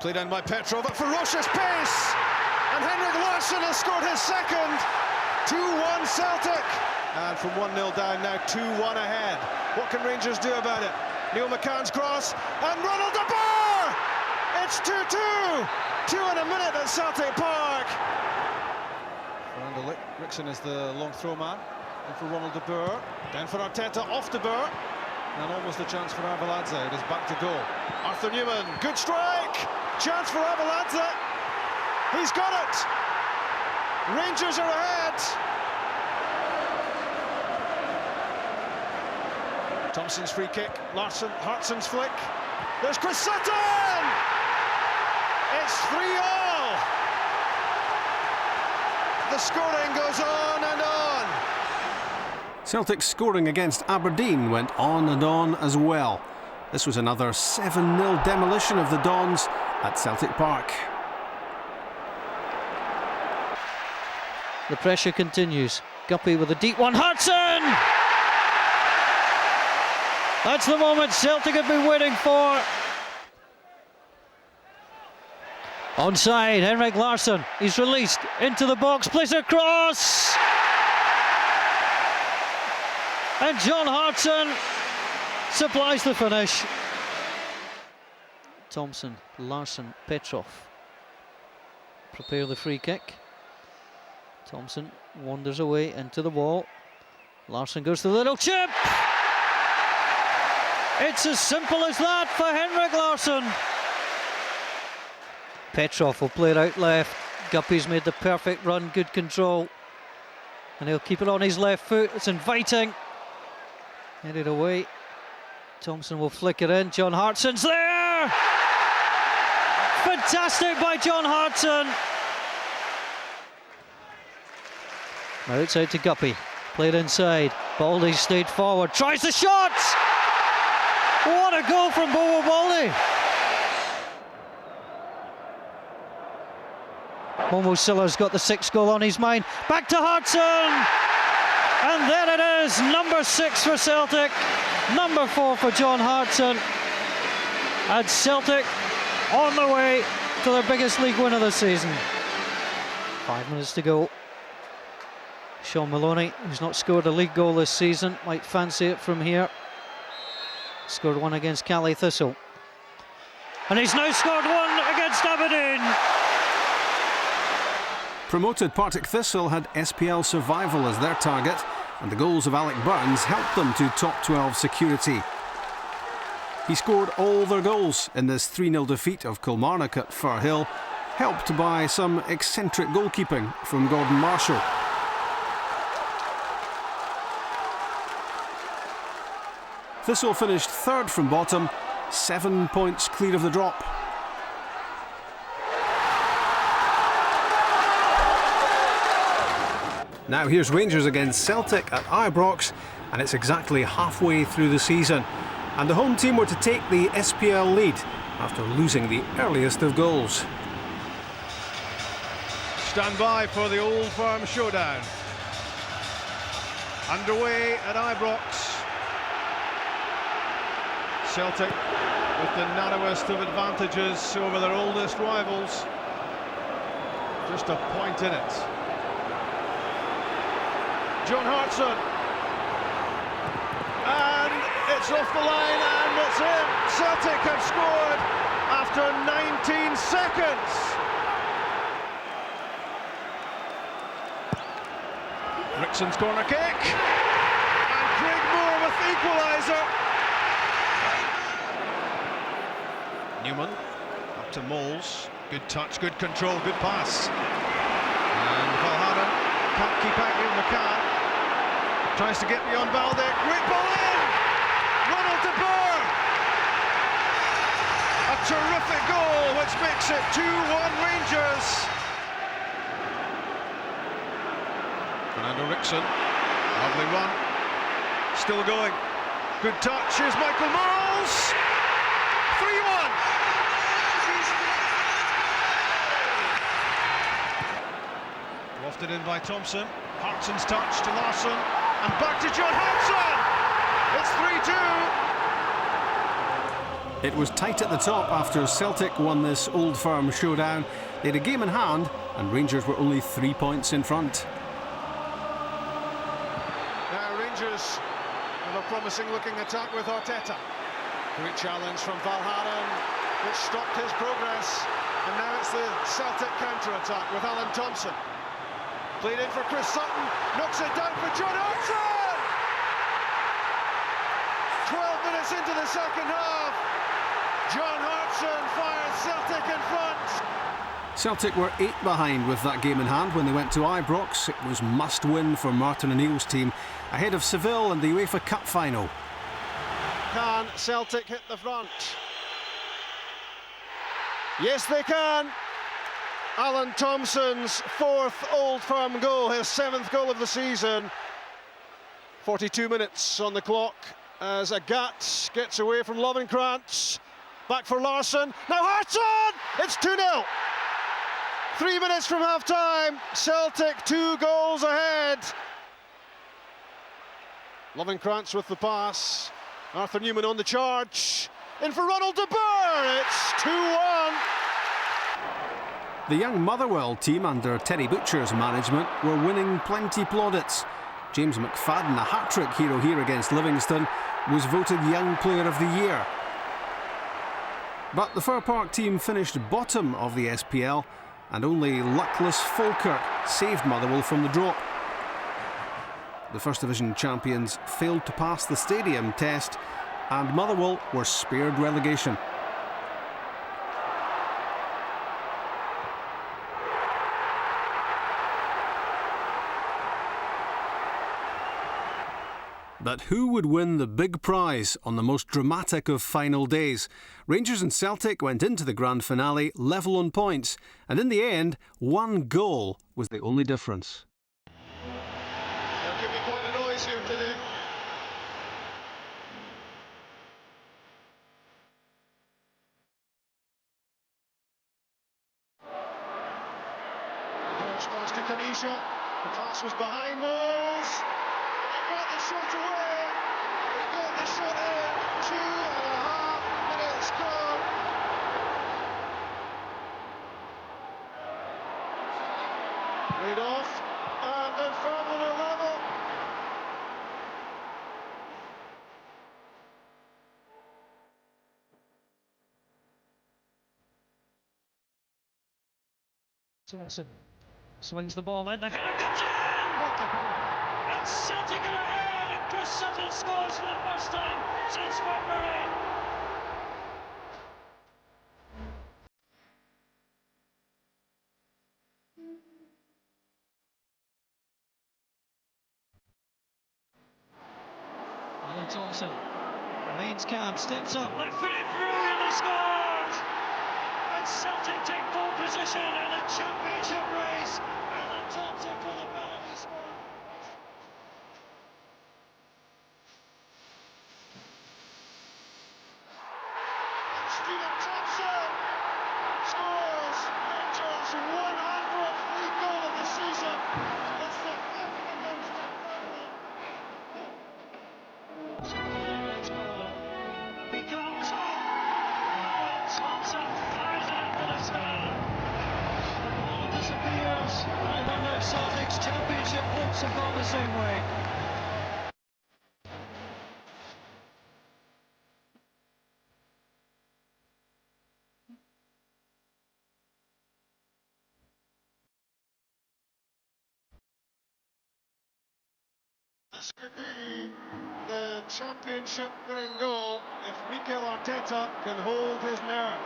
Played in by Petrov at ferocious pace. And Henrik Larsson has scored his second. 2-1 Celtic. And from 1-0 down, now 2-1 ahead. What can Rangers do about it? Neil McCann's cross, and Ronald de Boer! It's 2-2! 2 in a minute at Celtic Park. Fernando Rickson is the long throw man. And for Ronald de Boer. Down for Arteta, off de Boer. And almost a chance for Arveladze. It is back to goal. Arthur Newman, good strike! Chance for Arveladze. He's got it! Rangers are ahead. Thompson's free kick, Larsson, Hartson's flick. There's Chris Sutton! It's 3-all. The scoring goes on and on. Celtic's scoring against Aberdeen went on and on as well. This was another 7-0 demolition of the Dons at Celtic Park. The pressure continues. Guppy with a deep one. Hartson! That's the moment Celtic have been waiting for. Onside, Henrik Larsson. He's released into the box, plays a cross. And John Hartson supplies the finish. Thompson, Larsson, Petrov prepare the free kick. Thompson wanders away into the wall. Larsson goes to the little chip. It's as simple as that for Henrik Larsson. Petrov will play it out left. Guppy's made the perfect run, good control. And he'll keep it on his left foot. It's inviting. Headed away. Thompson will flick it in. John Hartson's there! Fantastic by John Hartson. Now outside to Guppy. Played inside. Baldy stayed forward. Tries the shot! What a goal from Bobo Baldy! Momo Silla's got the 6th goal on his mind. Back to Hartson! And there it is, number 6 for Celtic, number 4 for John Hartson. And Celtic on the way to their biggest league win of the season. 5 minutes to go. Sean Maloney, who's not scored a league goal this season, might fancy it from here. Scored one against Calais Thistle. And he's now scored one against Aberdeen. Promoted Partick Thistle had SPL survival as their target, and the goals of Alec Burns helped them to top 12 security. He scored all their goals in this 3-0 defeat of Kilmarnock at Firhill, helped by some eccentric goalkeeping from Gordon Marshall. Thistle finished third from bottom, 7 points clear of the drop. Now here's Rangers against Celtic at Ibrox, and it's exactly halfway through the season. And the home team were to take the SPL lead after losing the earliest of goals. Stand by for the Old Firm showdown. Underway at Ibrox. Celtic with the narrowest of advantages over their oldest rivals. Just a point in it. John Hartson. And it's off the line and it's in. Celtic have scored after 19 seconds. Rickson's corner kick. And Craig Moore with the equaliser. Newman up to Moles. Good touch, good control, good pass. And Valhaven can't keep out here. McCann tries to get beyond Balde. Great ball in! Ronald de Boer! A terrific goal which makes it 2-1 Rangers. Fernando Rickson, lovely run, still going. Good touch, here's Michael Moles! 3-1! Wafted in by Thompson. Hartson's touch to Larsson, and back to John Hartson! It's 3-2. It was tight at the top after Celtic won this Old Firm showdown. They had a game in hand, and Rangers were only 3 points in front. Now Rangers have a promising looking attack with Arteta. Great challenge from Valhaven, which stopped his progress, and now it's the Celtic counter-attack with Alan Thompson. Played in for Chris Sutton, knocks it down for John Hartson! 12 minutes into the second half, John Hartson fires Celtic in front. Celtic were 8 behind with that game in hand when they went to Ibrox. It was must-win for Martin O'Neill's team, ahead of Seville in the UEFA Cup final. Can Celtic hit the front? Yes, they can. Alan Thompson's 4th Old Firm goal, his 7th goal of the season. 42 minutes on the clock as Agat gets away from Lovenkrantz. Back for Larsson. Now Hartson! It's 2-0. 3 minutes from half-time. Celtic 2 goals ahead. Lovenkrantz with the pass. Arthur Newman on the charge. In for Ronald de Boer. It's 2-1. The young Motherwell team under Terry Butcher's management were winning plenty plaudits. James McFadden, a hat-trick hero here against Livingston, was voted Young Player of the Year. But the Fir Park team finished bottom of the SPL, and only luckless Falkirk saved Motherwell from the drop. The First Division champions failed to pass the stadium test, and Motherwell were spared relegation. But who would win the big prize on the most dramatic of final days? Rangers and Celtic went into the grand finale level on points, and in the end, 1 goal was the only difference. There could be quite a noise here today. There's pass to Kanisha. The pass was behind Moles. He got the shot away. He got the shot in. 2.5 minutes gone. Laid off. And then Firm on a level. Johnson swings the ball in. The header comes in! And Celtic are ahead! Chris Sutton scores for the first time since February! Alan Thompson Leans camp, steps up, left foot in through and they scored! And Celtic take pole position in the championship race, and the Thompson for the penalty spot. Stephen Thompson scores Rangers' 100th league goal of the season. It's the 5th against Dunfermline. Becomes when Thompson fires it into the sky. The ball disappears. I wonder if Celtic's championship hopes have gone the same way. This could be the championship winning goal if Mikel Arteta can hold his nerve.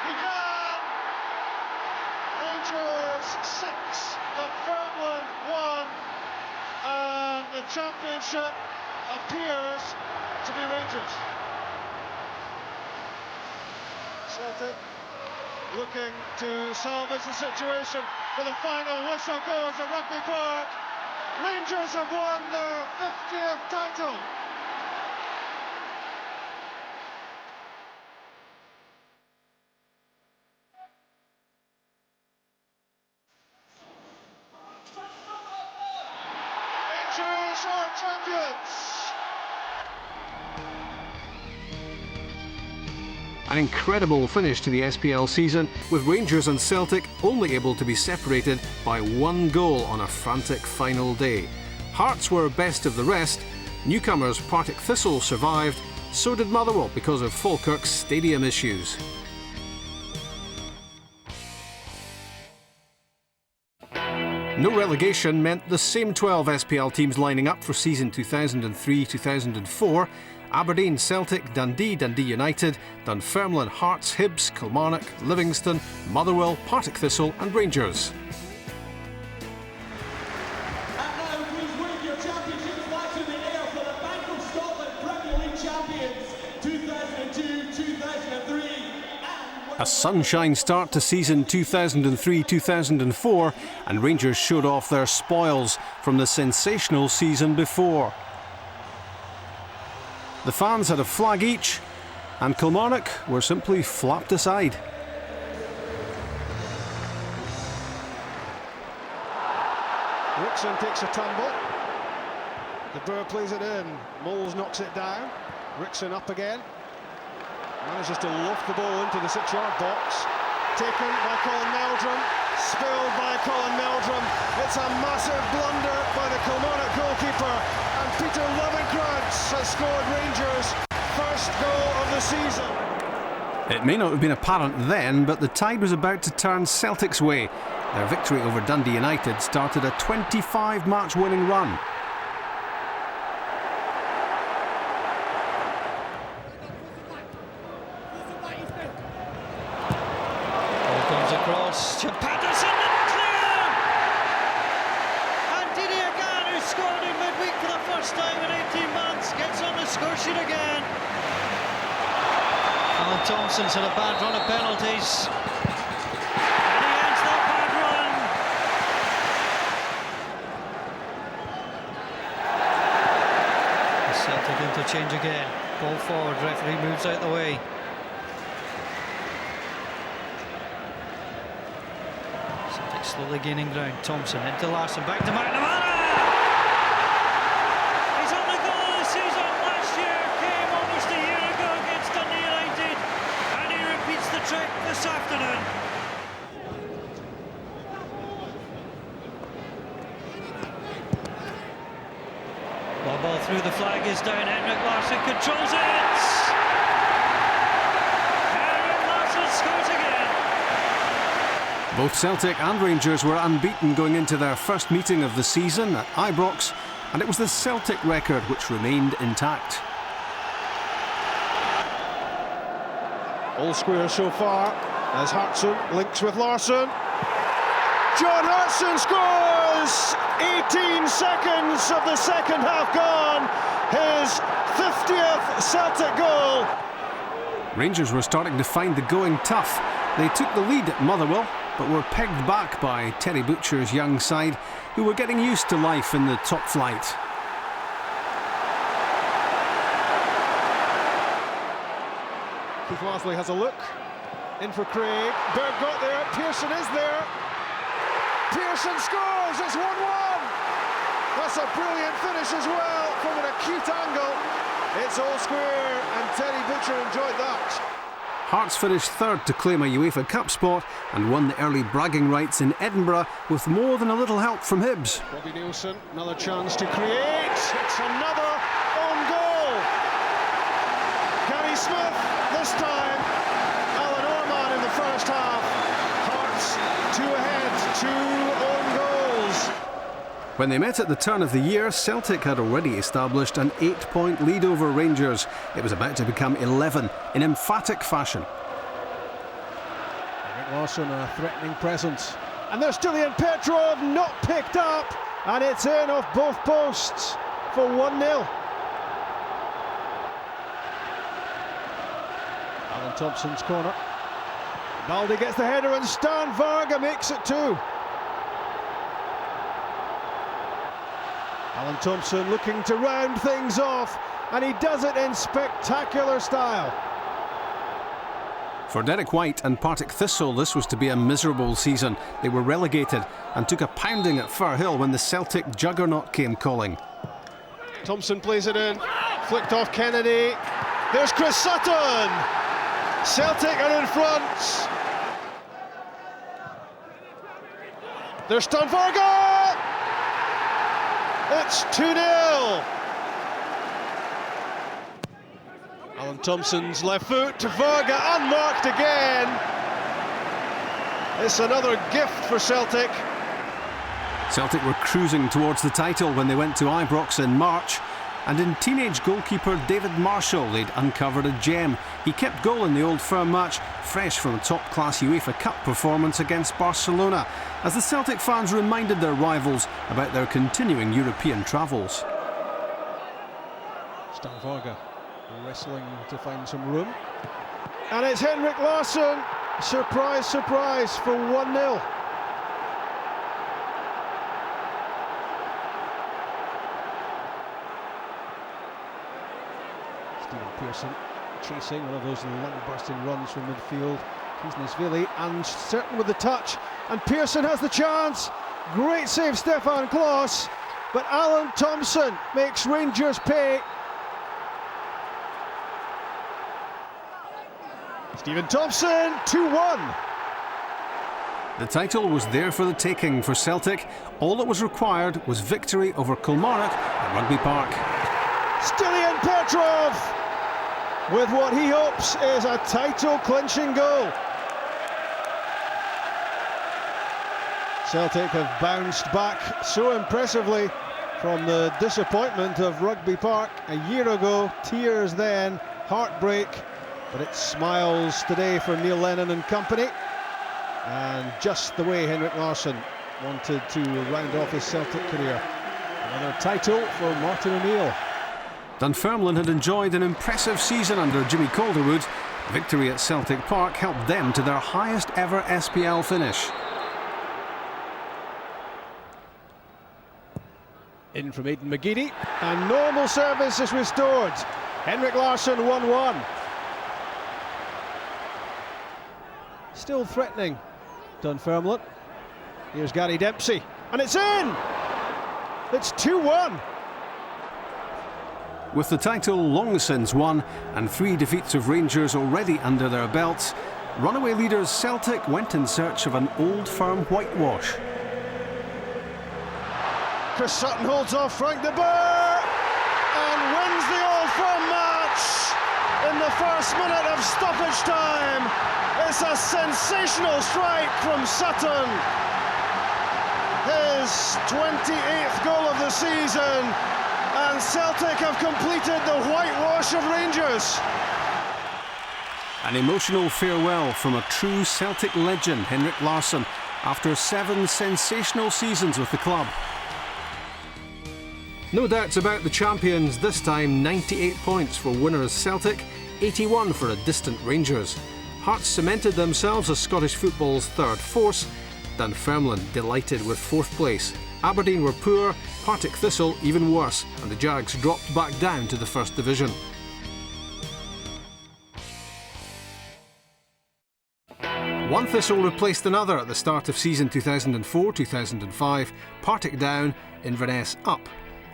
He can! Rangers 6, Dunfermline 1, and the championship appears to be Rangers. Celtic looking to salvage the situation, for the final whistle goes at Rugby Park. Rangers have won their 50th title. Rangers are champions. An incredible finish to the SPL season, with Rangers and Celtic only able to be separated by 1 goal on a frantic final day. Hearts were best of the rest. Newcomers Partick Thistle survived, so did Motherwell because of Falkirk's stadium issues. No relegation meant the same 12 SPL teams lining up for season 2003-2004. Aberdeen, Celtic, Dundee, Dundee United, Dunfermline, Hearts, Hibs, Kilmarnock, Livingston, Motherwell, Partick Thistle and Rangers. And now please wave your championship flags in the air for the Bank of Scotland Premier League champions 2002-2003. A sunshine start to season 2003-2004, and Rangers showed off their spoils from the sensational season before. The fans had a flag each, and Kilmarnock were simply flapped aside. Rickson takes a tumble. De Boer plays it in. Moles knocks it down. Rickson up again. Manages to loft the ball into the 6-yard box. Taken by Colin Meldrum. Spilled by Colin Meldrum. It's a massive blunder by the Kilmarnock goalkeeper. And Peter Lovenkrantz has scored Rangers' first goal of the season. It may not have been apparent then, but the tide was about to turn Celtic's way. Their victory over Dundee United started a 25-match winning run. Comes across to Patterson and clear! And Didier Gann, who scored in midweek for the first time in 18 months, gets on the score sheet again. Alan Thompson's had a bad run of penalties. And he ends that bad run. The Celtic interchange again. Ball forward, referee moves out the way. Slowly gaining ground. Thompson into Larson, back to McNamara! He's on the goal of the season. Last year came almost a year ago against Dundee United, and he repeats the trick this afternoon. The ball through the flag is down. Henrik Larsson controls it. Henrik Larsson scores again. Both Celtic and Rangers were unbeaten going into their first meeting of the season at Ibrox, and it was the Celtic record which remained intact. All square so far as Hartson links with Larsson. John Hartson scores! 18 seconds of the second half gone. his 50th Celtic goal. Rangers were starting to find the going tough. They took the lead at Motherwell, but were pegged back by Terry Butcher's young side, who were getting used to life in the top flight. Keith Lasley has a look. In for Craig. Berg got there. Pearson is there. Pearson scores. It's 1-1. That's a brilliant finish as well from an acute angle. It's all square, and Terry Butcher enjoyed that. Hearts finished third to claim a UEFA Cup spot and won the early bragging rights in Edinburgh with more than a little help from Hibs. Robbie Nielsen, another chance to create. It's another own goal. Gary Smith this time. Alan Orman in the first half. Hearts 2 ahead, 2 own goals. When they met at the turn of the year, Celtic had already established an 8-point lead over Rangers. It was about to become 11 in emphatic fashion. Henrik Larsson, a threatening presence. And there's Stilian Petrov, not picked up, and it's in off both posts for 1-0. Alan Thompson's corner. Baldi gets the header and Stan Varga makes it 2. Alan Thompson looking to round things off, and he does it in spectacular style. For Derek White and Partick Thistle, this was to be a miserable season. They were relegated and took a pounding at Firhill when the Celtic juggernaut came calling. Thompson plays it in, flicked off Kennedy. There's Chris Sutton. Celtic are in front. There's Stan Varga. It's 2-0. Alan Thompson's left foot to Varga, unmarked again. It's another gift for Celtic. Celtic were cruising towards the title when they went to Ibrox in March, and in teenage goalkeeper David Marshall they'd uncovered a gem. He kept goal in the Old Firm match, fresh from a top-class UEFA Cup performance against Barcelona, as the Celtic fans reminded their rivals about their continuing European travels. Stan Varga wrestling to find some room. And it's Henrik Larsson, surprise, surprise, for 1-0. Stephen Pearson chasing one of those lung-bursting runs from midfield. Kisnesvili and certain with the touch, and Pearson has the chance. Great save, Stefan Klos, but Alan Thompson makes Rangers pay. Stephen Thompson, 2-1. The title was there for the taking for Celtic. All that was required was victory over Kilmarnock at Rugby Park. Stilian Petrov with what he hopes is a title-clinching goal. Celtic have bounced back so impressively from the disappointment of Rugby Park a year ago. Tears then, heartbreak, but it's smiles today for Neil Lennon and company. And just the way Henrik Larsson wanted to round off his Celtic career. Another title for Martin O'Neill. Dunfermline had enjoyed an impressive season under Jimmy Calderwood. Victory at Celtic Park helped them to their highest ever SPL finish. In from Aidan McGeady, and normal service is restored. Henrik Larsson 1-1. Still threatening Dunfermline. Here's Gary Dempsey, and it's in! It's 2-1. With the title long since won and 3 defeats of Rangers already under their belts, runaway leaders Celtic went in search of an Old Firm whitewash. Chris Sutton holds off Frank de Boer and wins the Old Firm match in the first minute of stoppage time. It's a sensational strike from Sutton. His 28th goal of the season, and Celtic have completed the whitewash of Rangers. An emotional farewell from a true Celtic legend, Henrik Larsson, after 7 sensational seasons with the club. No doubts about the champions, this time 98 points for winners Celtic, 81 for a distant Rangers. Hearts cemented themselves as Scottish football's third force. Dunfermline delighted with fourth place. Aberdeen were poor, Partick Thistle even worse, and the Jags dropped back down to the first division. One Thistle replaced another at the start of season 2004-2005. Partick down, Inverness up.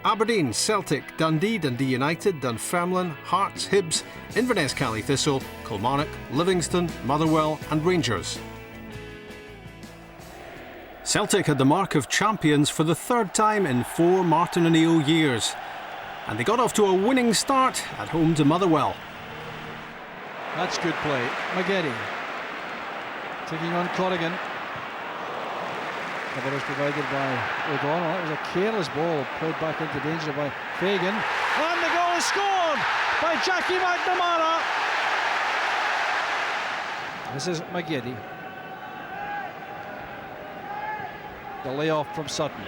Aberdeen, Celtic, Dundee, Dundee United, Dunfermline, Hearts, Hibs, Inverness Cally Thistle, Kilmarnock, Livingston, Motherwell and Rangers. Celtic had the mark of champions for the third time in 4 Martin O'Neill years. And they got off to a winning start at home to Motherwell. That's good play. McGetty taking on Corrigan. The ball is provided by O'Donnell. That was a careless ball played back into danger by Fagan. And the goal is scored by Jackie McNamara. This is McGetty. The layoff from Sutton.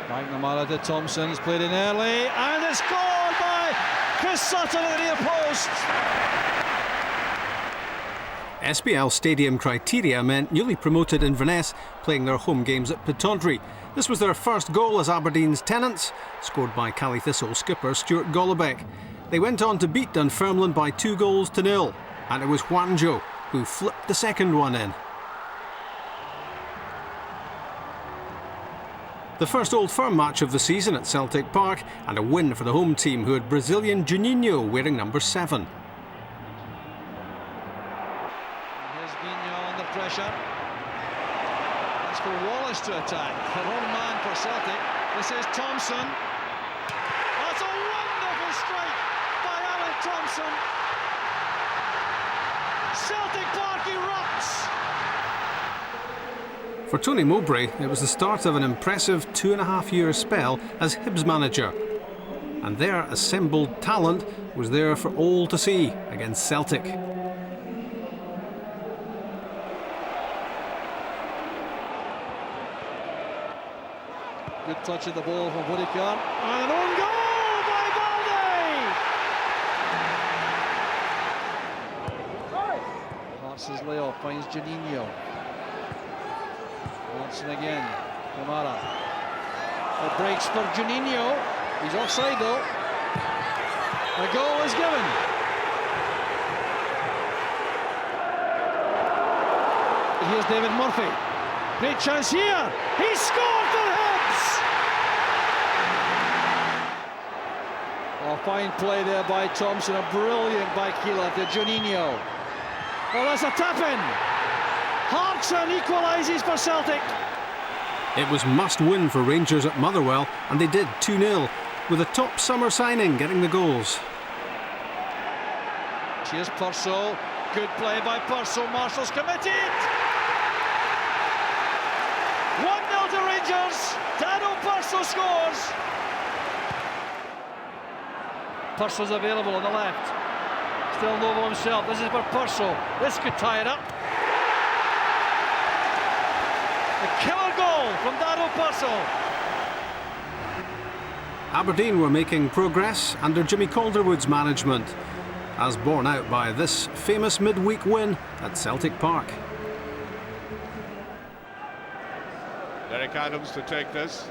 McNamara to Thompson. It's played in early and it's scored by Chris Sutton at the near post. SPL Stadium criteria meant newly promoted Inverness playing their home games at Pittodrie. This was their first goal as Aberdeen's tenants, scored by Cally Thistle skipper Stuart Golobeck. They went on to beat Dunfermline by 2-0, and it was Juanjo who flipped the second one in. The first Old Firm match of the season at Celtic Park, and a win for the home team who had Brazilian Juninho wearing number 7. Pressure. That's for Wallace to attack. Her own man for Celtic. This is Thompson. That's a wonderful strike by Alan Thompson. Celtic Park erupts. For Tony Mowbray, it was the start of an impressive 2.5-year spell as Hibs manager. And their assembled talent was there for all to see against Celtic. Good touch of the ball from Whittaker. And an own goal by Balde! Hearts' layoff finds Juninho. Watson again. Kamara. It breaks for Juninho. He's offside though. A goal is given. Here's David Murphy. Great chance here. He scored for Hibs. Oh, fine play there by Thompson. A brilliant by Keeler to Juninho. Oh, that's a tap-in. Hartson equalises for Celtic. It was must-win for Rangers at Motherwell, and they did 2-0, with a top summer signing getting the goals. Here's Purcell. Good play by Purcell. Marshall's committed. 1-0 to Rangers. Daniel Purcell scores. Purcell's available on the left. Still Noble himself. This is for Purcell. This could tie it up. A killer goal from Daniel Purcell. Aberdeen were making progress under Jimmy Calderwood's management, as borne out by this famous midweek win at Celtic Park. Derek Adams to take this.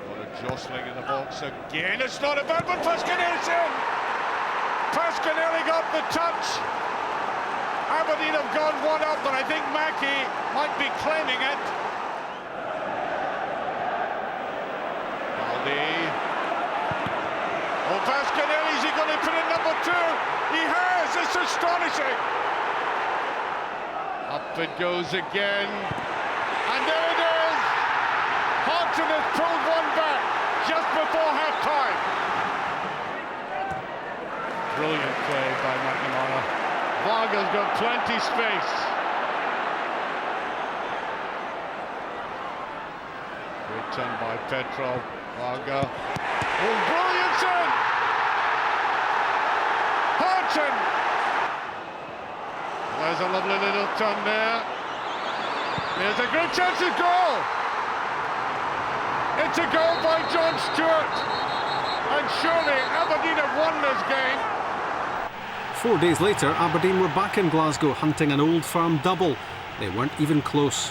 What a jostling in the box again. It's not a bad one. Pasquinelli's in. Pasquinelli got the touch. Aberdeen have gone one up, but I think Mackie might be claiming it. Balde. Oh, Pasquinelli, is he going to put in number 2? He has. It's astonishing. Up it goes again. And there it is! Hodgson has pulled one back just before half-time. Brilliant play by McNamara. Varga's got plenty space. Good turn by Petrov. Varga. Oh, brilliant in! Hodgson! There's a lovely little turn there. There's a great chance to goal. It's a goal by John Stewart, and surely Aberdeen have won this game. 4 days later, Aberdeen were back in Glasgow hunting an Old Firm double. They weren't even close,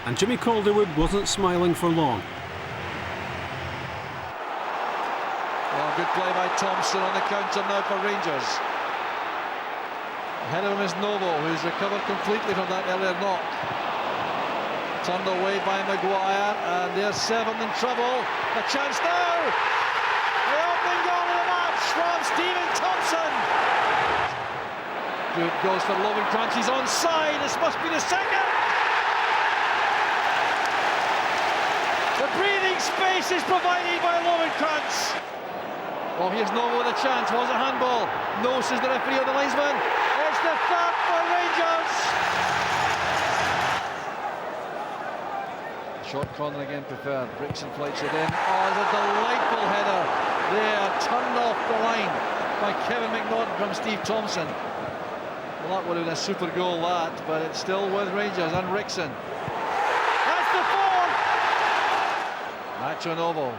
and Jimmy Calderwood wasn't smiling for long. Well, good play by Thompson on the counter now for Rangers. Ahead of him is Novo, who's recovered completely from that earlier knock. Turned away by Maguire, and there's Seven in trouble. A chance now! The opening goal of the match from Stephen Thompson. Good goes for Lovenkrands, he's onside, this must be the second! The breathing space is provided by Lovenkrands. Oh, here's Novo with a chance, was a handball. No, says the referee or the linesman. It's the third for Rangers! Short corner again preferred. Brixton flights it in. Oh, it's a delightful header there, turned off the line by Kevin McNaughton from Steve Thompson. Well, that would have been a super goal, that, but it's still with Rangers and Rixon. That's the fourth! Nacho Novo.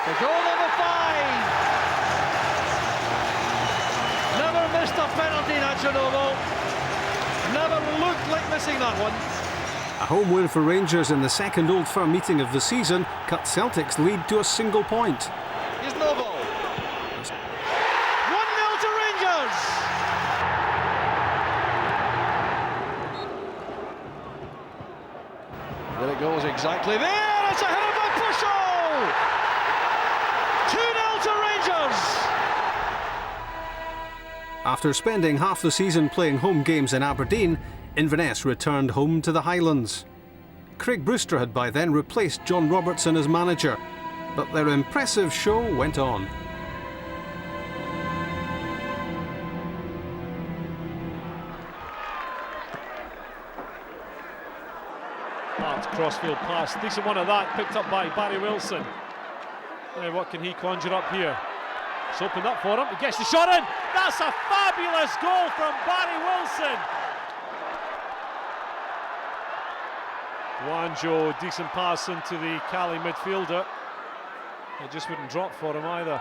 The goal number 5! Never missed a penalty, Nacho Novo. Never looked like missing that one. A home win for Rangers in the second Old Firm meeting of the season cut Celtic's lead to a single point. Here's Novo. 1-0 to Rangers. There it goes, exactly there. It's a header by Pusho. 2-0 to Rangers. After spending half the season playing home games in Aberdeen, Inverness returned home to the Highlands. Craig Brewster had by then replaced John Robertson as manager, but their impressive show went on. Mark's crossfield pass, decent one of that, picked up by Barry Wilson. Now what can he conjure up here? It's opened up for him, he gets the shot in! That's a fabulous goal from Barry Wilson! Wanjo, decent pass into the Cali midfielder. It just wouldn't drop for him either.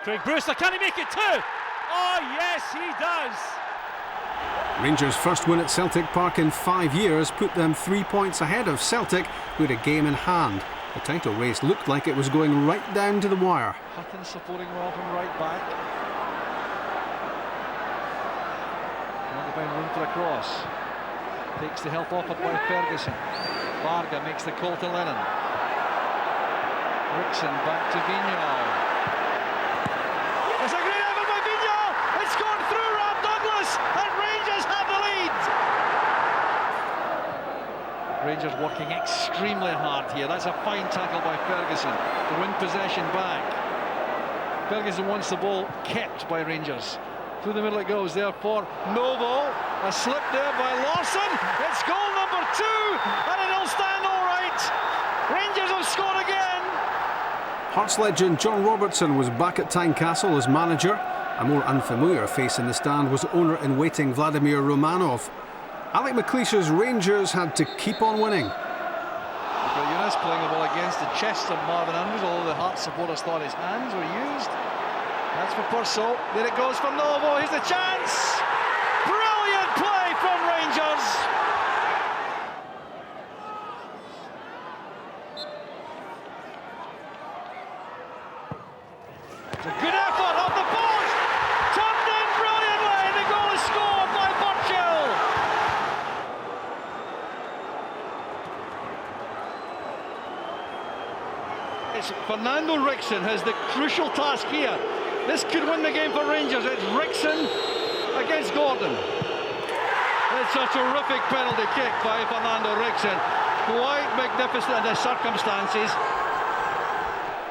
Craig Brewster, can he make it too? Oh yes, he does! Rangers' first win at Celtic Park in 5 years put them 3 points ahead of Celtic, who had a game in hand. The title race looked like it was going right down to the wire. Hutton supporting well from right back. Trying to find room for a cross. Takes the help offered by Ferguson. Varga makes the call to Lennon. Rixon back to Vigneault. It's a great effort by Vigneault! It's gone through Rob Douglas, and Rangers have the lead! Rangers working extremely hard here. That's a fine tackle by Ferguson to win possession back. Ferguson wants the ball kept by Rangers. Through the middle it goes there for Novo. A slip there by Lawson. It's goal number 2, and it'll stand all right. Rangers have scored again. Hearts legend John Robertson was back at Tynecastle as manager. A more unfamiliar face in the stand was owner-in-waiting Vladimir Romanov. Alec McLeish's Rangers had to keep on winning. Younis playing the ball against the chest of Marvin Andrews, although the Hearts supporters thought his hands were used. That's for Purcell. There it goes for Novo. Here's the chance. Brilliant play from Rangers. It's a good effort off the post. Turned in brilliantly. The goal is scored by Burchell. It's Fernando Rixon has the crucial task here. This could win the game for Rangers. It's Rixon against Gordon. It's a terrific penalty kick by Fernando Rixon. Quite magnificent in the circumstances.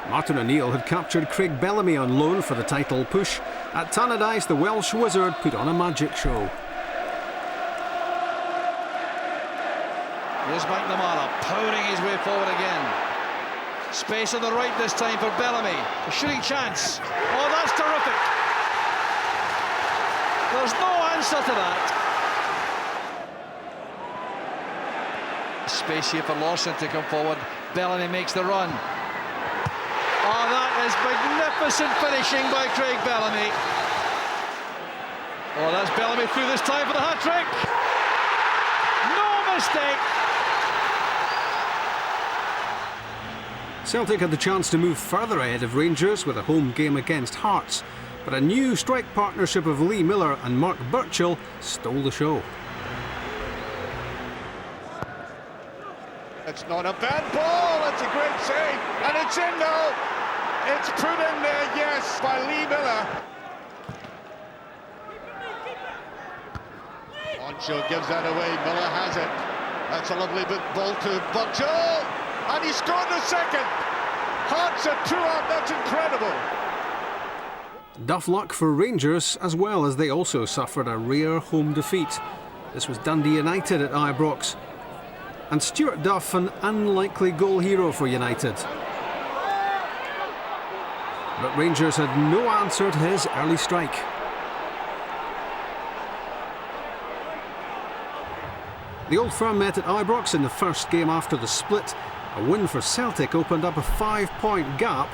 Martin O'Neill had captured Craig Bellamy on loan for the title push. At Tannadice, the Welsh wizard put on a magic show. Here's McNamara powering his way forward again. Space on the right this time for Bellamy. A shooting chance. Oh, that's terrific. There's no answer to that. Space here for Lawson to come forward. Bellamy makes the run. Oh, that is magnificent finishing by Craig Bellamy. Oh, that's Bellamy through this time for the hat-trick. No mistake. Celtic had the chance to move further ahead of Rangers with a home game against Hearts, but a new strike partnership of Lee Miller and Mark Burchill stole the show. It's not a bad ball, it's a great save, and it's in now. It's put in there, yes, by Lee Miller. Oncho gives that away, Miller has it. That's a lovely bit ball to Burchill, and he scored the second. Hearts are 2 up, that's incredible. Duff luck for Rangers, as well as they also suffered a rare home defeat. This was Dundee United at Ibrox. And Stuart Duff, an unlikely goal hero for United. But Rangers had no answer to his early strike. The Old Firm met at Ibrox in the first game after the split. A win for Celtic opened up a 5-point gap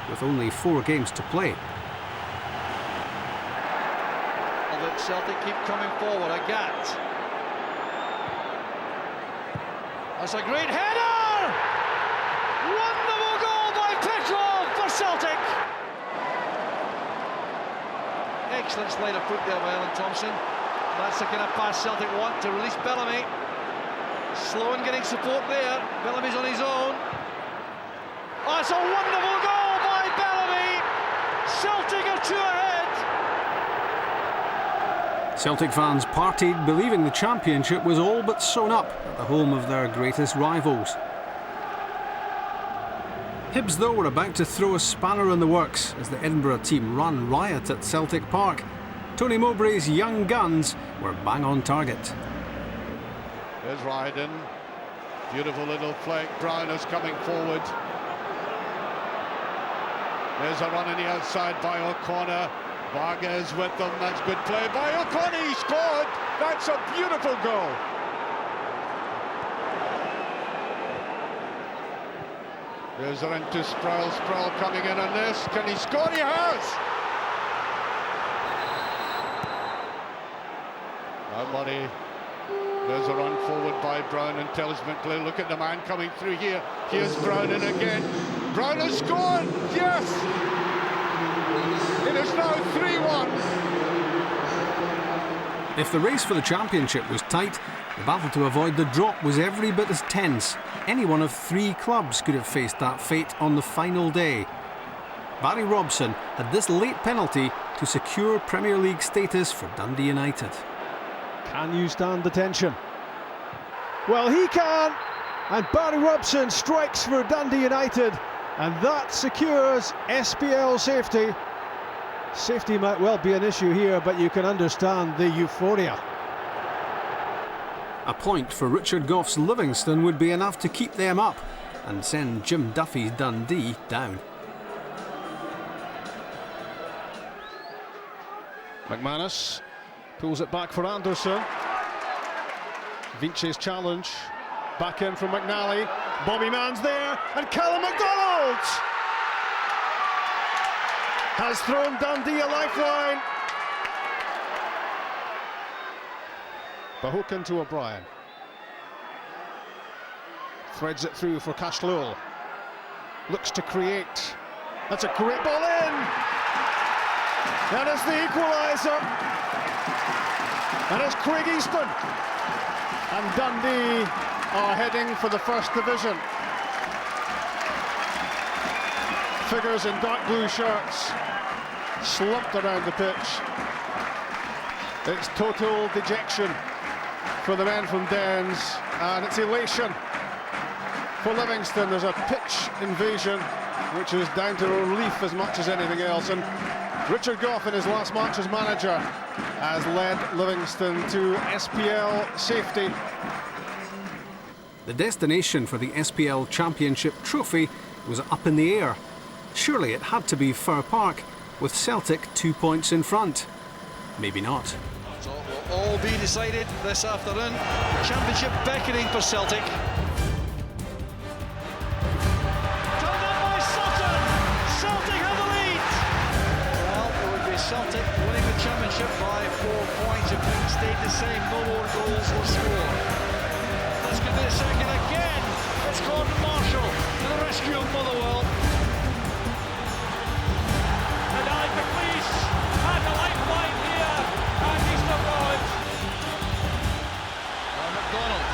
with only 4 games to play. Although Celtic keep coming forward, a Gat. That's a great header! Wonderful goal by Petrov for Celtic. Excellent sleight of foot there by Alan Thompson. That's the kind of pass Celtic want to release Bellamy. Sloan getting support there. Bellamy's on his own. Oh, it's a wonderful goal by Bellamy. Celtic are 2 ahead. Celtic fans partied, believing the championship was all but sewn up at the home of their greatest rivals. Hibs, though, were about to throw a spanner in the works as the Edinburgh team ran riot at Celtic Park. Tony Mowbray's young guns were bang on target. There's Ryden. Beautiful little flick. Brown is coming forward. There's a run on the outside by O'Connor. Vargas with them. That's good play by O'Connor. He scored. That's a beautiful goal. There's a run to Sproul. Sproul coming in on this. Can he score? He has. Nobody. There's a run forward by Brown and tells McClure, look at the man coming through here. Here's Brown in again. Brown has scored. Yes. It is now 3-1. If the race for the championship was tight, the battle to avoid the drop was every bit as tense. Any one of 3 clubs could have faced that fate on the final day. Barry Robson had this late penalty to secure Premier League status for Dundee United. Can you stand the tension? Well, he can, and Barry Robson strikes for Dundee United, and that secures SPL safety. Safety might well be an issue here, but you can understand the euphoria. A point for Richard Gough's Livingston would be enough to keep them up and send Jim Duffy's Dundee down. McManus pulls it back for Anderson. Vinci's challenge. Back in from McNally. Bobby Mann's there, and Callum MacDonald has thrown Dundee a lifeline. Bahoken to O'Brien. Threads it through for Cashlul. Looks to create. That's a great ball in. That is the equaliser. And it's Craig Easton. And Dundee are heading for the First Division. Figures in dark blue shirts slumped around the pitch. It's total dejection for the men from Dens, and it's elation for Livingston. There's a pitch invasion which is down to relief as much as anything else, and Richard Gough in his last match as manager has led Livingston to SPL safety. The destination for the SPL Championship trophy was up in the air. Surely it had to be Fir Park, with Celtic 2 points in front. Maybe not. So all be decided this afternoon. The championship beckoning for Celtic. Turned up by Sutton. Celtic have the lead. Well, it would be Celtic winning the championship by 4 points if things stayed the same. No more goals were scored. This could be the second again. It's Gordon Marshall to the rescue of Motherwell. And Alec McLeish had a lifeline here at Easter Road. McDonald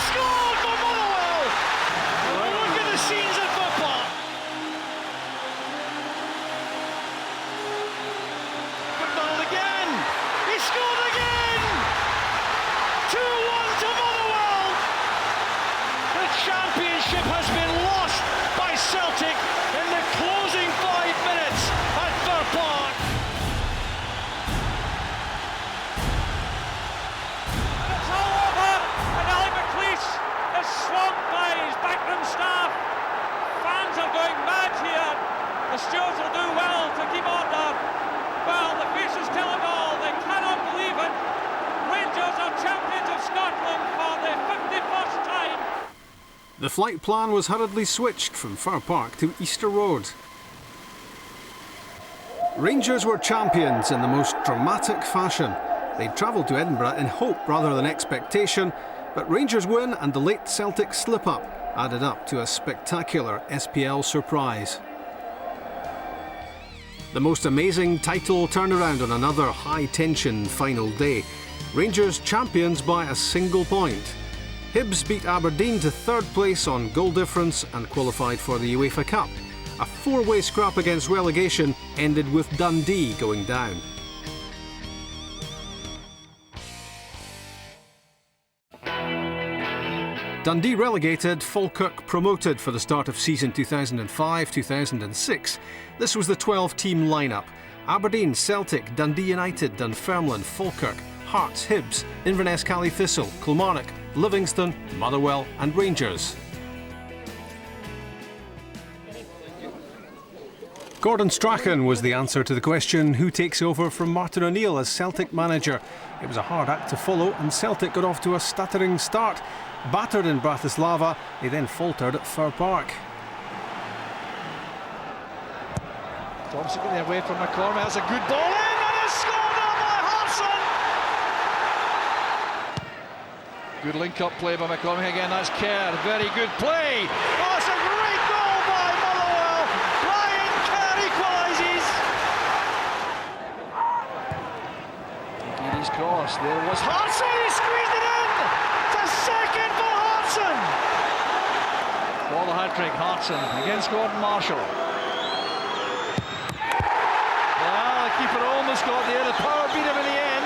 scored for Motherwell! Look at the scenes at Fir Park. McDonald again! He scored again! 2-1 to Motherwell! The championship has been lost by Celtic in the closing 5 minutes at Fir Park. And it's all over, and Alec McLeish is swamped by his backroom staff. Fans are going mad here. The stewards will do well to keep order. Well, the faces tell it all. They cannot believe it. Rangers are champions of Scotland for the 51st time. The flight plan was hurriedly switched from Fir Park to Easter Road. Rangers were champions in the most dramatic fashion. They'd travelled to Edinburgh in hope rather than expectation, but Rangers' win and the late Celtic slip-up added up to a spectacular SPL surprise. The most amazing title turnaround on another high-tension final day. Rangers champions by a single point. Hibs beat Aberdeen to third place on goal difference and qualified for the UEFA Cup. A four-way scrap against relegation ended with Dundee going down. Dundee relegated, Falkirk promoted for the start of season 2005-2006. This was the 12-team lineup. Aberdeen, Celtic, Dundee United, Dunfermline, Falkirk, Hearts, Hibs, Inverness Cally Thistle, Kilmarnock, Livingston, Motherwell and Rangers. Gordon Strachan was the answer to the question who takes over from Martin O'Neill as Celtic manager. It was a hard act to follow and Celtic got off to a stuttering start. Battered in Bratislava, they then faltered at Fir Park. Thompson getting away from McCormick, that's a good ball in and it's scored by Hartson! Good link-up play by McCormick again, that's Kerr, very good play! Oh, it's a great goal by Motherwell! Brian Kerr equalises! Giddy's cross, there was Hartson, he squeezed it in! It's a second for Hartson! For the hat-trick, Hartson against Gordon Marshall. Well, the keeper almost got there, the power beat him in the end.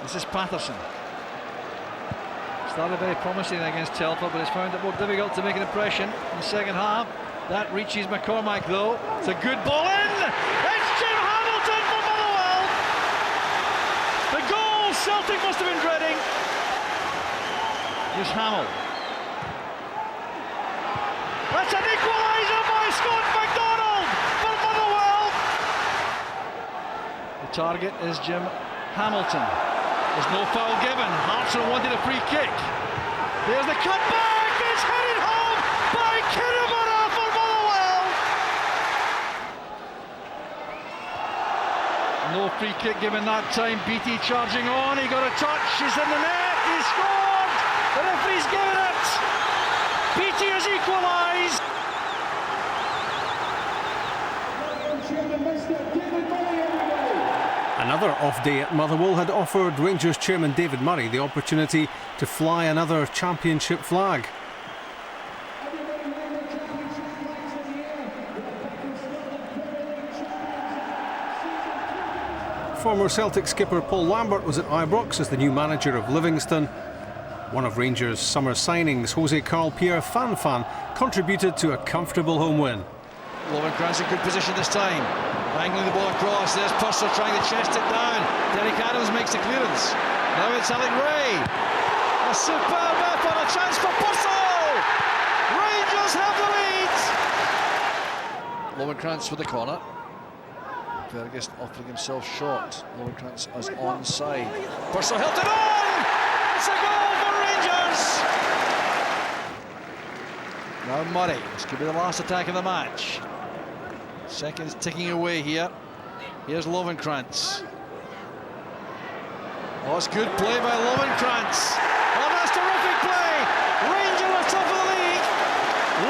This is Patterson. Started very promising against Telford, but it's found it more difficult to make an impression in the second half. That reaches McCormack though. It's a good ball in! It's Jim Hamilton for Motherwell! The goal Celtic must have been dreading. Here's Hamill. That's an equaliser by Scott McDonald for Motherwell! The target is Jim Hamilton. There's no foul given. Hartson wanted a free kick. There's the cutback. It's headed home by Kinneborough for Motherwell. No free kick given that time. Beattie charging on. He got a touch. He's in the net. He scored. The referee's given it. Beattie has equalised. Another off day at Motherwell had offered Rangers chairman David Murray the opportunity to fly another championship flag. Former Celtic skipper Paul Lambert was at Ibrox as the new manager of Livingston. One of Rangers' summer signings, Jose Carl Pierre Fanfan, contributed to a comfortable home win. Lovencrantz in good position this time. Angling the ball across, there's Purcell trying to chest it down. Derek Adams makes the clearance. Now it's Alec Ray. A superb effort, a chance for Purcell! Rangers have the lead! Lovencrantz for the corner. Ferguson offering himself short. Lovencrantz is onside. Purcell held it on! It's a goal for Rangers! Now Murray. This could be the last attack of the match. Seconds ticking away here. Here's Lovencrantz. Oh, it's good play by Lovencrantz. Oh, that's terrific play! Rangers are top of the league.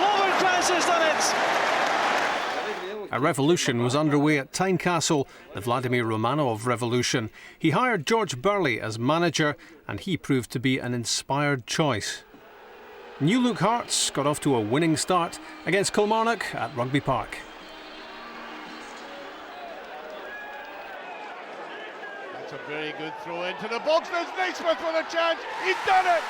Lovencrantz has done it! A revolution was underway at Tynecastle, the Vladimir Romanov revolution. He hired George Burley as manager, and he proved to be an inspired choice. New Look Hearts got off to a winning start against Kilmarnock at Rugby Park. That's a very good throw into the box. There's Naismith with a chance. He's done it!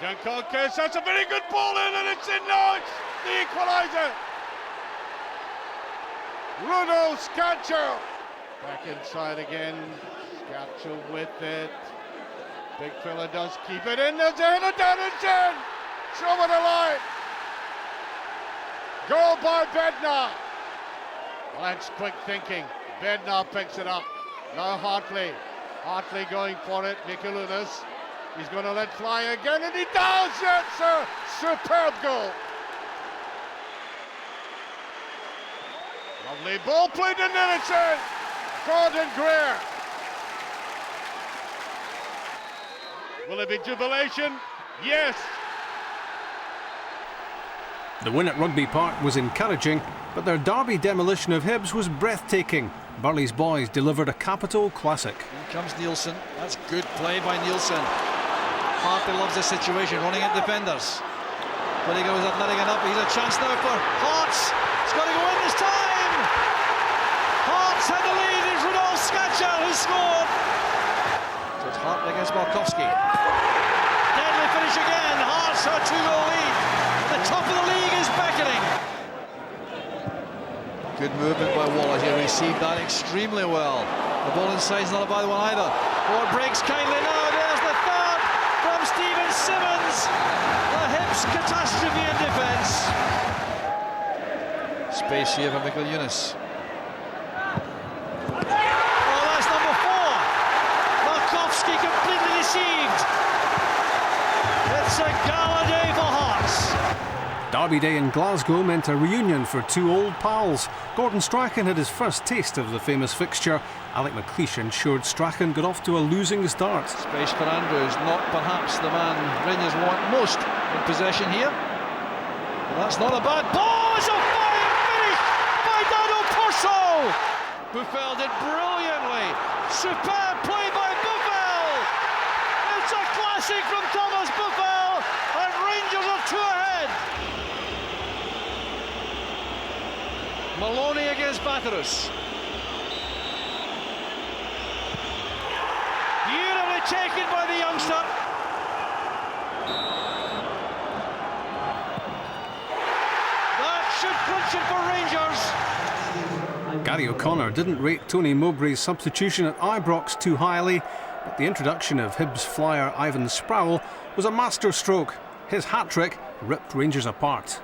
Giancarlo, that's a very good ball in, and it's in now. It's the equaliser. Rudo Scaccio back inside again. Scaccio with it. Big fella does keep it in. There's a header down and in. It's over the line. Goal by Bednar. Well, that's quick thinking. Bednar picks it up. Now Hartley. Hartley going for it. Mikalunas. He's going to let fly again, and he does! It's a superb goal. Lovely ball played in there, it's in. Gordon Greer. Will it be jubilation? Yes. The win at Rugby Park was encouraging, but their derby demolition of Hibs was breathtaking. Burley's boys delivered a capital classic. Here comes Nielsen. That's good play by Nielsen. Hartley loves this situation, running at defenders. But he goes up, letting it up. He's a chance now for Hearts. It's got to go in this time. Hearts had the lead. It's Rudolf Scaccio who scored. So it's Hartley against Malkowski. Deadly finish again. Hearts have a 2-goal lead. The top of the league is beckoning. Good movement by Waller here. Received that extremely well. The ball inside is not a bad one either. Oh, it breaks kindly now. There's the third from Stephen Simmons. The Hibs catastrophe in defence. Space here for Mikkel Yunus. Oh, that's number 4. Malkowski completely deceived. It's a gala day for Hearts. Derby Day in Glasgow meant a reunion for two old pals. Gordon Strachan had his first taste of the famous fixture. Alec McLeish ensured Strachan got off to a losing start. Space for Andrews, not perhaps the man Rangers want most in possession here. But that's not a bad ball. It's a fine finish by Dado Purcell. Buffel did brilliantly. Superb play by Buffel. It's a classic from Thomas Buffel, and Rangers are 2 ahead. Maloney against Batterus. Beautifully taken by the youngster. That should clinch it for Rangers. Gary O'Connor didn't rate Tony Mowbray's substitution at Ibrox too highly, but the introduction of Hibs flyer Ivan Sproul was a masterstroke. His hat-trick ripped Rangers apart.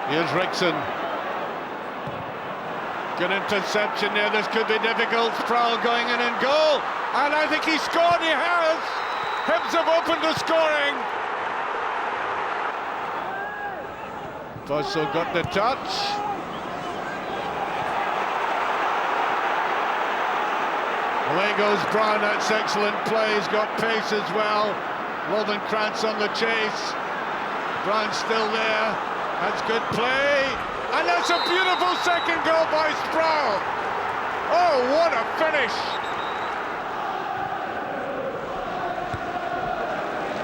Here's Rickson. Good interception there. This could be difficult. Sproul going in and goal. And I think he scored. He has. Hibs have opened the scoring. Purcell got the touch. Away goes Brown. That's excellent play. He's got pace as well. Lovencrantz on the chase. Brown's still there. That's good play. And that's a beautiful second goal by Sproul. Oh, what a finish.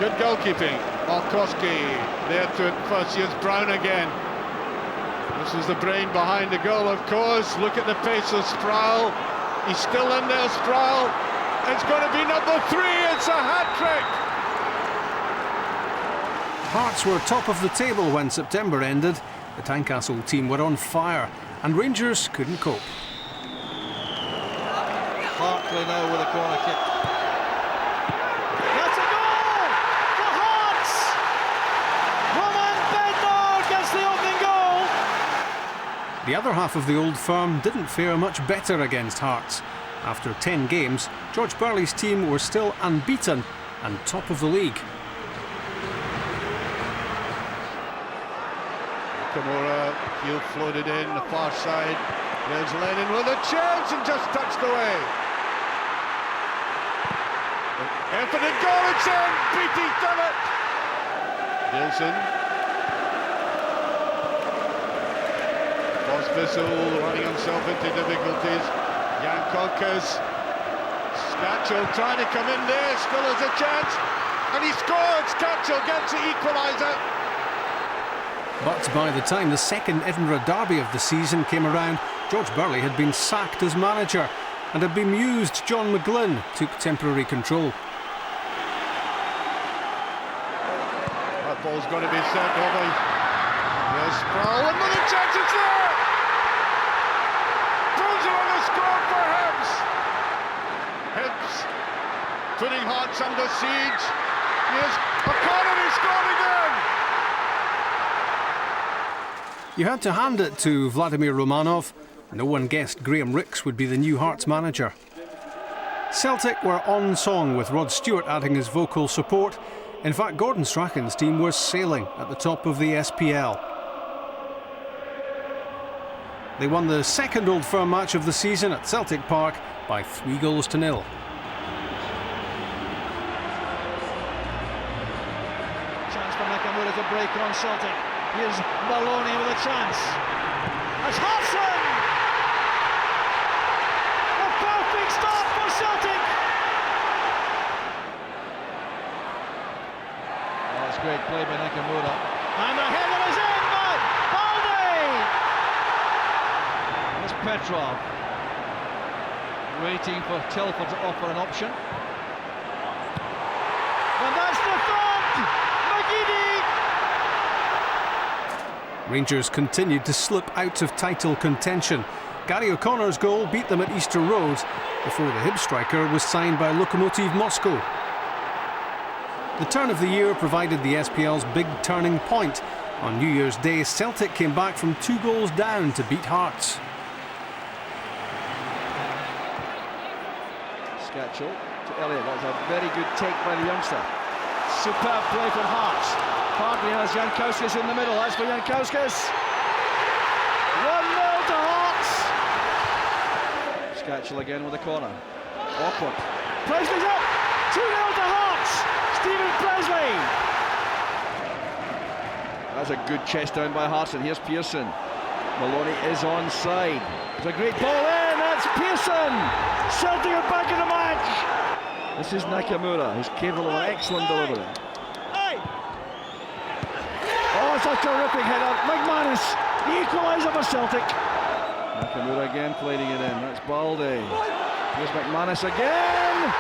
Good goalkeeping. Malkowski there to it first. Here's Brown again. This is the brain behind the goal, of course. Look at the pace of Sproul. He's still in there, Sproul. It's going to be number 3. It's a hat-trick. Hearts were top of the table when September ended. The Tynecastle team were on fire, and Rangers couldn't cope. Hartley now with a corner kick. That's a goal for The other half of the Old Firm didn't fare much better against Hearts. After 10 games, George Burley's team were still unbeaten and top of the league. Nakamura, heel floated in, the far side. There's Lennon with a chance and just touched away. Effort and goal, it's in! Beatty's done it! Nielsen. Vosvissel running himself into difficulties. Jan Konkes. Skatchel trying to come in there, still has a chance. And he scores! Skatchel gets the equaliser. But by the time the second Edinburgh derby of the season came around, George Burley had been sacked as manager, and a bemused John McGlynn took temporary control. That ball's going to be sent over. Yes, Sproul, another chance, it's there! Barcelona scored for Hibs! Hibs putting Hearts under siege. Yes, O'Connor, he scored again! You had to hand it to Vladimir Romanov. No one guessed Graham Rix would be the new Hearts manager. Celtic were on song with Rod Stewart adding his vocal support. In fact, Gordon Strachan's team was sailing at the top of the SPL. They won the second Old Firm match of the season at Celtic Park by 3-0. Chance for Nakamura to break on Celtic. Here's Maloney with a chance. It's Hodgson! A perfect start for Celtic! Oh, that's great play by Nakamura. And the header is in by Balde! There's Petrov. Waiting for Telford to offer an option. And that's the third! McGeady! Rangers continued to slip out of title contention. Gary O'Connor's goal beat them at Easter Road before the Hibs striker was signed by Lokomotiv Moscow. The turn of the year provided the SPL's big turning point. On New Year's Day, Celtic came back from 2 goals down to beat Hearts. Skatchel to Elliott. That's a very good take by the youngster. Superb play from Hearts. Partly has Jankowskis in the middle. That's for Jankowskis. 1-0 to Hearts. Skatchel again with a corner. Awkward. Presley's up. 2-0 to Hearts. Stephen Presley. That's a good chest down by Hearts. And here's Pearson. Maloney is onside. It's a great ball in. That's Pearson. Celtic are back in the match. This is Nakamura. He's capable of an excellent delivery. Oh, it's a terrific header. McManus, the equaliser for Celtic. Nakamura again plating it in. That's Balde. Here's McManus again.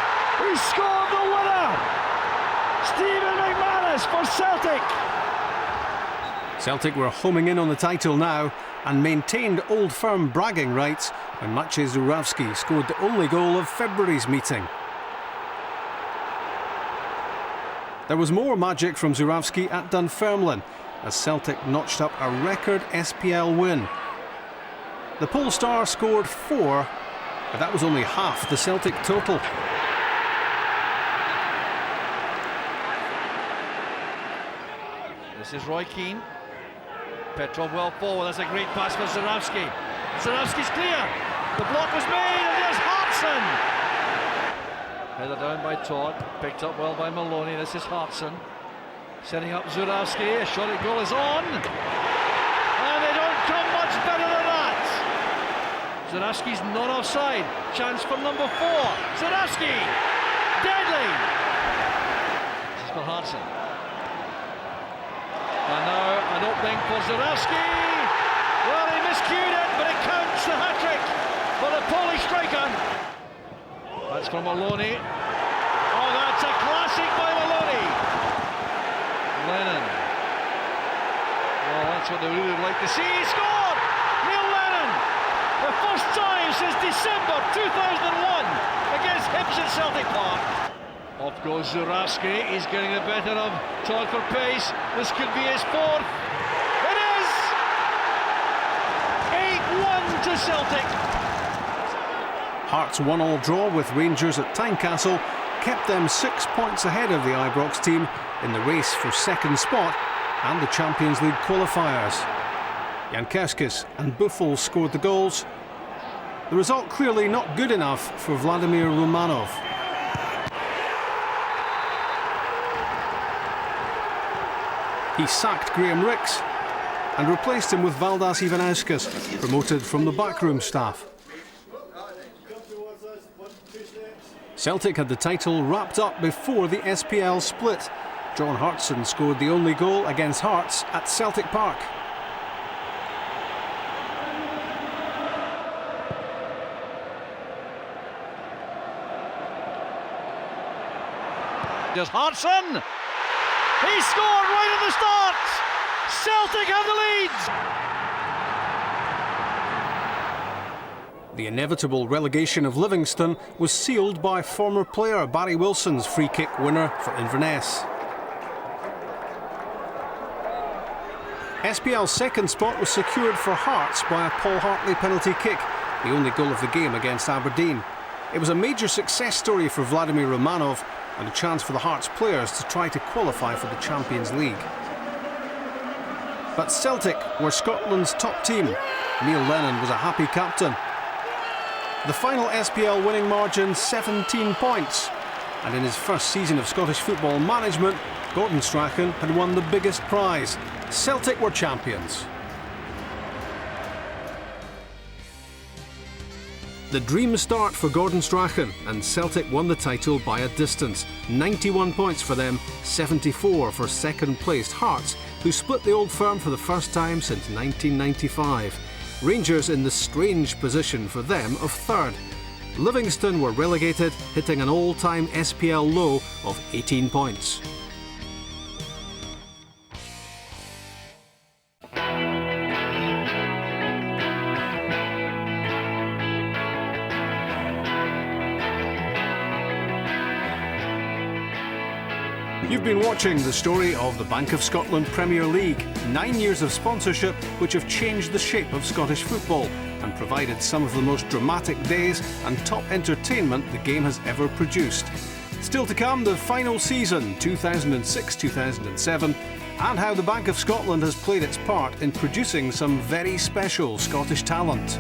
He scored the winner. Stephen McManus for Celtic. Celtic were homing in on the title now and maintained Old Firm bragging rights when Maciej Żurawski scored the only goal of February's meeting. There was more magic from Żurawski at Dunfermline as Celtic notched up a record SPL win. The Polestar scored 4, but that was only half the Celtic total. This is Roy Keane. Petrov well forward. That's a great pass for Żurawski. Żurawski's clear. The block was made, and there's Hartson. Header down by Todd. Picked up well by Maloney. This is Hartson. Setting up Żurawski. A shot at goal is on. And they don't come much better than that. Żurawski's not offside. Chance for number 4. Żurawski. Deadly. This is for Hartson. And now an opening for Żurawski. Well, he miscued it, but it counts the hat-trick for the Polish striker. That's from Maloney. Oh, that's a classic by Maloney. Lennon. Well, that's what they really would like to see. He scored! Neil Lennon. The first time since December 2001 against Hibs at Celtic Park. Off goes Żurawski. He's getting the better of Todd for pace. This could be his 4th. It is! to Celtic. Hearts' 1-1 draw with Rangers at Tynecastle kept them 6 points ahead of the Ibrox team in the race for second spot and the Champions League qualifiers. Jankowskis and Buffel scored the goals. The result clearly not good enough for Vladimir Romanov. He sacked Graham Rix and replaced him with Valdas Ivanauskas, promoted from the backroom staff. Celtic had the title wrapped up before the SPL split. John Hartson scored the only goal against Hearts at Celtic Park. There's Hartson. He scored right at the start. Celtic have the lead. The inevitable relegation of Livingston was sealed by former player Barry Wilson's free kick winner for Inverness. SPL's second spot was secured for Hearts by a Paul Hartley penalty kick, the only goal of the game against Aberdeen. It was a major success story for Vladimir Romanov and a chance for the Hearts players to try to qualify for the Champions League. But Celtic were Scotland's top team. Neil Lennon was a happy captain. The final SPL winning margin 17 points. And in his first season of Scottish football management, Gordon Strachan had won the biggest prize. Celtic were champions. The dream start for Gordon Strachan, and Celtic won the title by a distance. 91 points for them, 74 for second-placed Hearts, who split the old firm for the first time since 1995. Rangers in the strange position for them of third. Livingston were relegated, hitting an all-time SPL low of 18 points. You've been watching the story of the Bank of Scotland Premier League. 9 years of sponsorship which have changed the shape of Scottish football and provided some of the most dramatic days and top entertainment the game has ever produced. Still to come, the final season, 2006-2007, and how the Bank of Scotland has played its part in producing some very special Scottish talent.